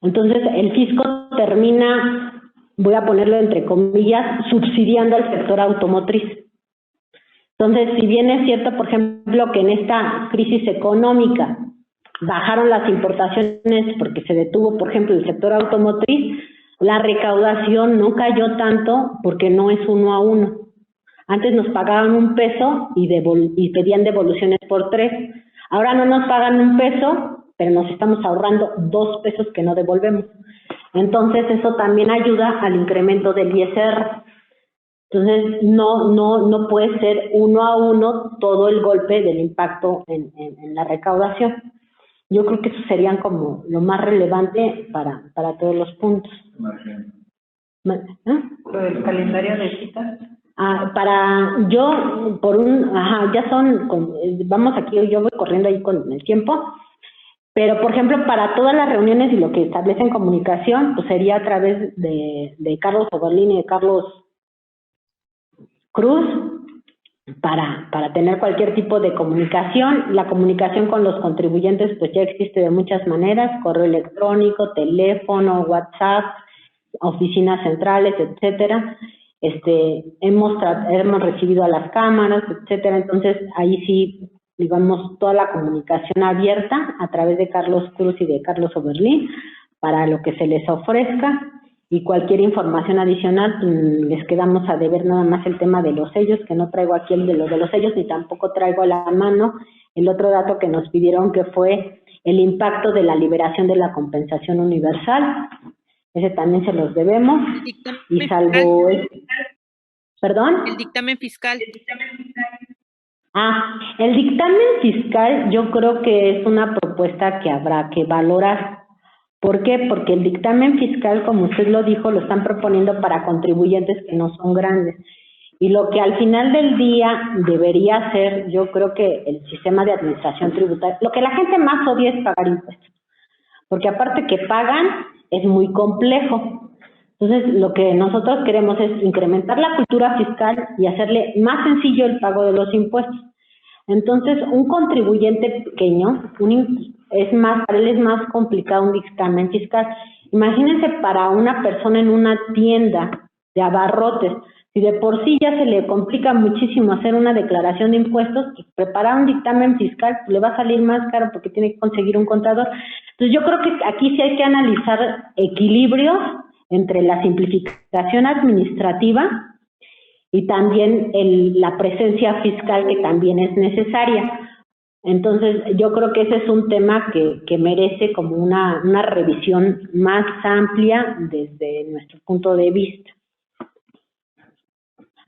Entonces, el fisco termina voy a ponerlo entre comillas, subsidiando al sector automotriz. Entonces, si bien es cierto, por ejemplo, que en esta crisis económica bajaron las importaciones porque se detuvo, por ejemplo, el sector automotriz, la recaudación no cayó tanto porque no es 1 a 1. Antes nos pagaban 1 peso y pedían devoluciones por 3. Ahora no nos pagan 1 peso, pero nos estamos ahorrando 2 pesos que no devolvemos. Entonces, eso también ayuda al incremento del ISR. Entonces, no puede ser 1 a 1 todo el golpe del impacto en la recaudación. Yo creo que eso serían como lo más relevante para todos los puntos. Lo del calendario de citas. Ya son, vamos aquí, yo voy corriendo ahí con el tiempo, pero por ejemplo, para todas las reuniones y lo que establece en comunicación, pues sería a través de Carlos Oberlin y de Carlos Cruz, para tener cualquier tipo de comunicación. La comunicación con los contribuyentes pues ya existe de muchas maneras: correo electrónico, teléfono, WhatsApp, oficinas centrales, etcétera. Hemos recibido a las cámaras, etcétera. Entonces ahí sí, digamos, toda la comunicación abierta a través de Carlos Cruz y de Carlos Oberlin para lo que se les ofrezca. Y cualquier información adicional, les quedamos a deber nada más el tema de los sellos, que no traigo aquí el de los sellos, ni tampoco traigo a la mano el otro dato que nos pidieron, que fue el impacto de la liberación de la compensación universal. Ese también se los debemos. Y salvo... ¿Perdón? El dictamen fiscal. El dictamen fiscal yo creo que es una propuesta que habrá que valorar. ¿Por qué? Porque el dictamen fiscal, como usted lo dijo, lo están proponiendo para contribuyentes que no son grandes. Y lo que al final del día debería ser, yo creo que el sistema de administración tributaria, lo que la gente más odia es pagar impuestos. Porque aparte que pagan, es muy complejo. Entonces, lo que nosotros queremos es incrementar la cultura fiscal y hacerle más sencillo el pago de los impuestos. Entonces, un contribuyente pequeño, para él es más complicado un dictamen fiscal. Imagínense para una persona en una tienda de abarrotes, si de por sí ya se le complica muchísimo hacer una declaración de impuestos, pues preparar un dictamen fiscal le va a salir más caro porque tiene que conseguir un contador. Entonces, yo creo que aquí sí hay que analizar equilibrios entre la simplificación administrativa y también la presencia fiscal, que también es necesaria. Entonces, yo creo que ese es un tema que merece como una revisión más amplia desde nuestro punto de vista.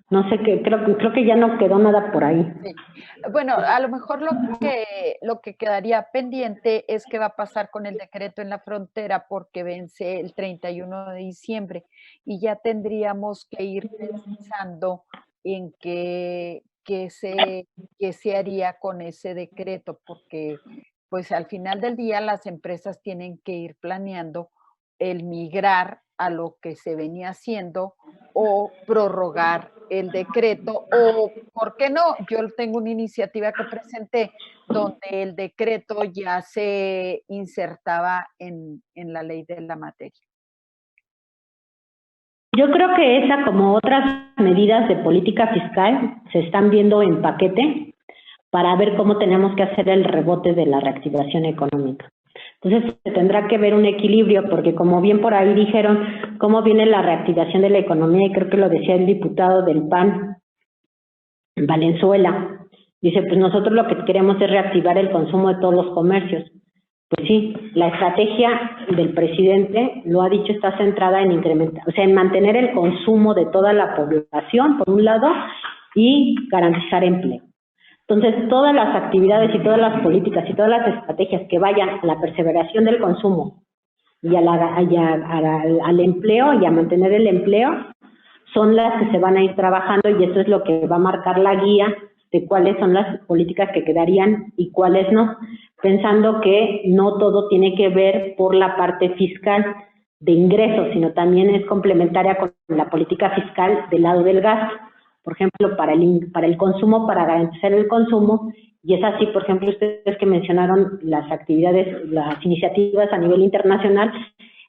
No sé, creo que ya no quedó nada por ahí. Sí. Bueno, a lo mejor lo que quedaría pendiente es qué va a pasar con el decreto en la frontera, porque vence el 31 de diciembre y ya tendríamos que ir pensando en qué se haría con ese decreto, porque pues al final del día las empresas tienen que ir planeando el migrar a lo que se venía haciendo o prorrogar el decreto, o ¿por qué no? Yo tengo una iniciativa que presenté donde el decreto ya se insertaba en la ley de la materia. Yo creo que esa, como otras medidas de política fiscal, se están viendo en paquete para ver cómo tenemos que hacer el rebote de la reactivación económica. Entonces, se tendrá que ver un equilibrio, porque como bien por ahí dijeron, cómo viene la reactivación de la economía, y creo que lo decía el diputado del PAN, Valenzuela. Dice, pues nosotros lo que queremos es reactivar el consumo de todos los comercios. Pues sí, la estrategia del presidente, lo ha dicho, está centrada en incrementar, o sea, en mantener el consumo de toda la población, por un lado, y garantizar empleo. Entonces, todas las actividades y todas las políticas y todas las estrategias que vayan a la perseveración del consumo y al empleo y a mantener el empleo son las que se van a ir trabajando, y eso es lo que va a marcar la guía de cuáles son las políticas que quedarían y cuáles no, pensando que no todo tiene que ver por la parte fiscal de ingresos, sino también es complementaria con la política fiscal del lado del gasto. Por ejemplo, para el consumo, para garantizar el consumo, y es así, por ejemplo, ustedes que mencionaron las actividades, las iniciativas a nivel internacional,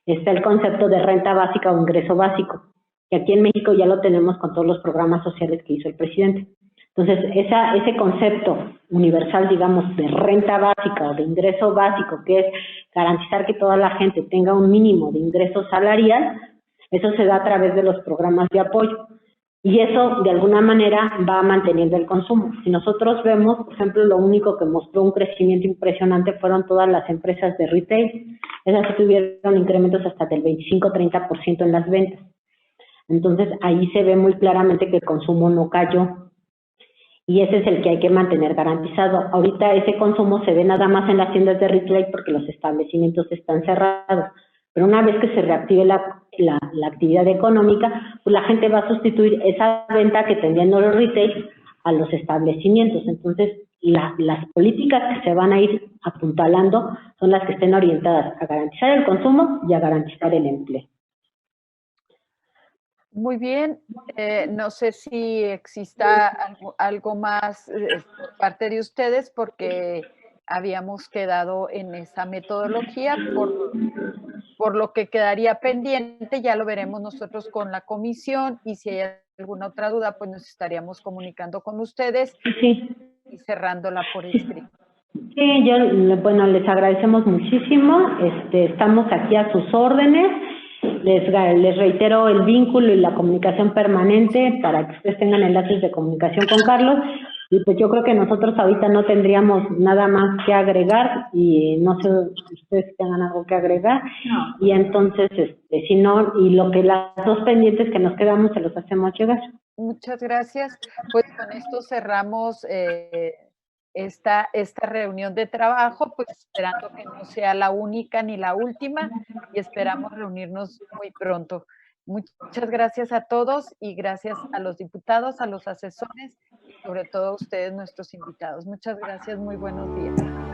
está el concepto de renta básica o ingreso básico, que aquí en México ya lo tenemos con todos los programas sociales que hizo el presidente. Entonces, ese concepto universal, digamos, de renta básica o de ingreso básico, que es garantizar que toda la gente tenga un mínimo de ingreso salarial, eso se da a través de los programas de apoyo. Y eso, de alguna manera, va manteniendo el consumo. Si nosotros vemos, por ejemplo, lo único que mostró un crecimiento impresionante fueron todas las empresas de retail. Esas sí tuvieron incrementos hasta del 25-30% en las ventas. Entonces, ahí se ve muy claramente que el consumo no cayó. Y ese es el que hay que mantener garantizado. Ahorita ese consumo se ve nada más en las tiendas de retail porque los establecimientos están cerrados. Pero una vez que se reactive la actividad económica, pues la gente va a sustituir esa venta que tenían los retail a los establecimientos. Entonces, las políticas que se van a ir apuntalando son las que estén orientadas a garantizar el consumo y a garantizar el empleo. Muy bien, no sé si exista algo más por parte de ustedes, porque habíamos quedado en esa metodología, por lo que quedaría pendiente, ya lo veremos nosotros con la comisión, y si hay alguna otra duda, pues nos estaríamos comunicando con ustedes y cerrándola por escrito. Sí, bueno, les agradecemos muchísimo, estamos aquí a sus órdenes. Les reitero el vínculo y la comunicación permanente para que ustedes tengan enlaces de comunicación con Carlos, y pues yo creo que nosotros ahorita no tendríamos nada más que agregar, y no sé si ustedes tengan algo que agregar, y entonces, si no, y las dos pendientes que nos quedamos se los hacemos llegar. Muchas gracias, pues con esto cerramos esta reunión de trabajo, pues esperando que no sea la única ni la última, y esperamos reunirnos muy pronto. Muchas gracias a todos y gracias a los diputados, a los asesores y sobre todo a ustedes, nuestros invitados. Muchas gracias, muy buenos días.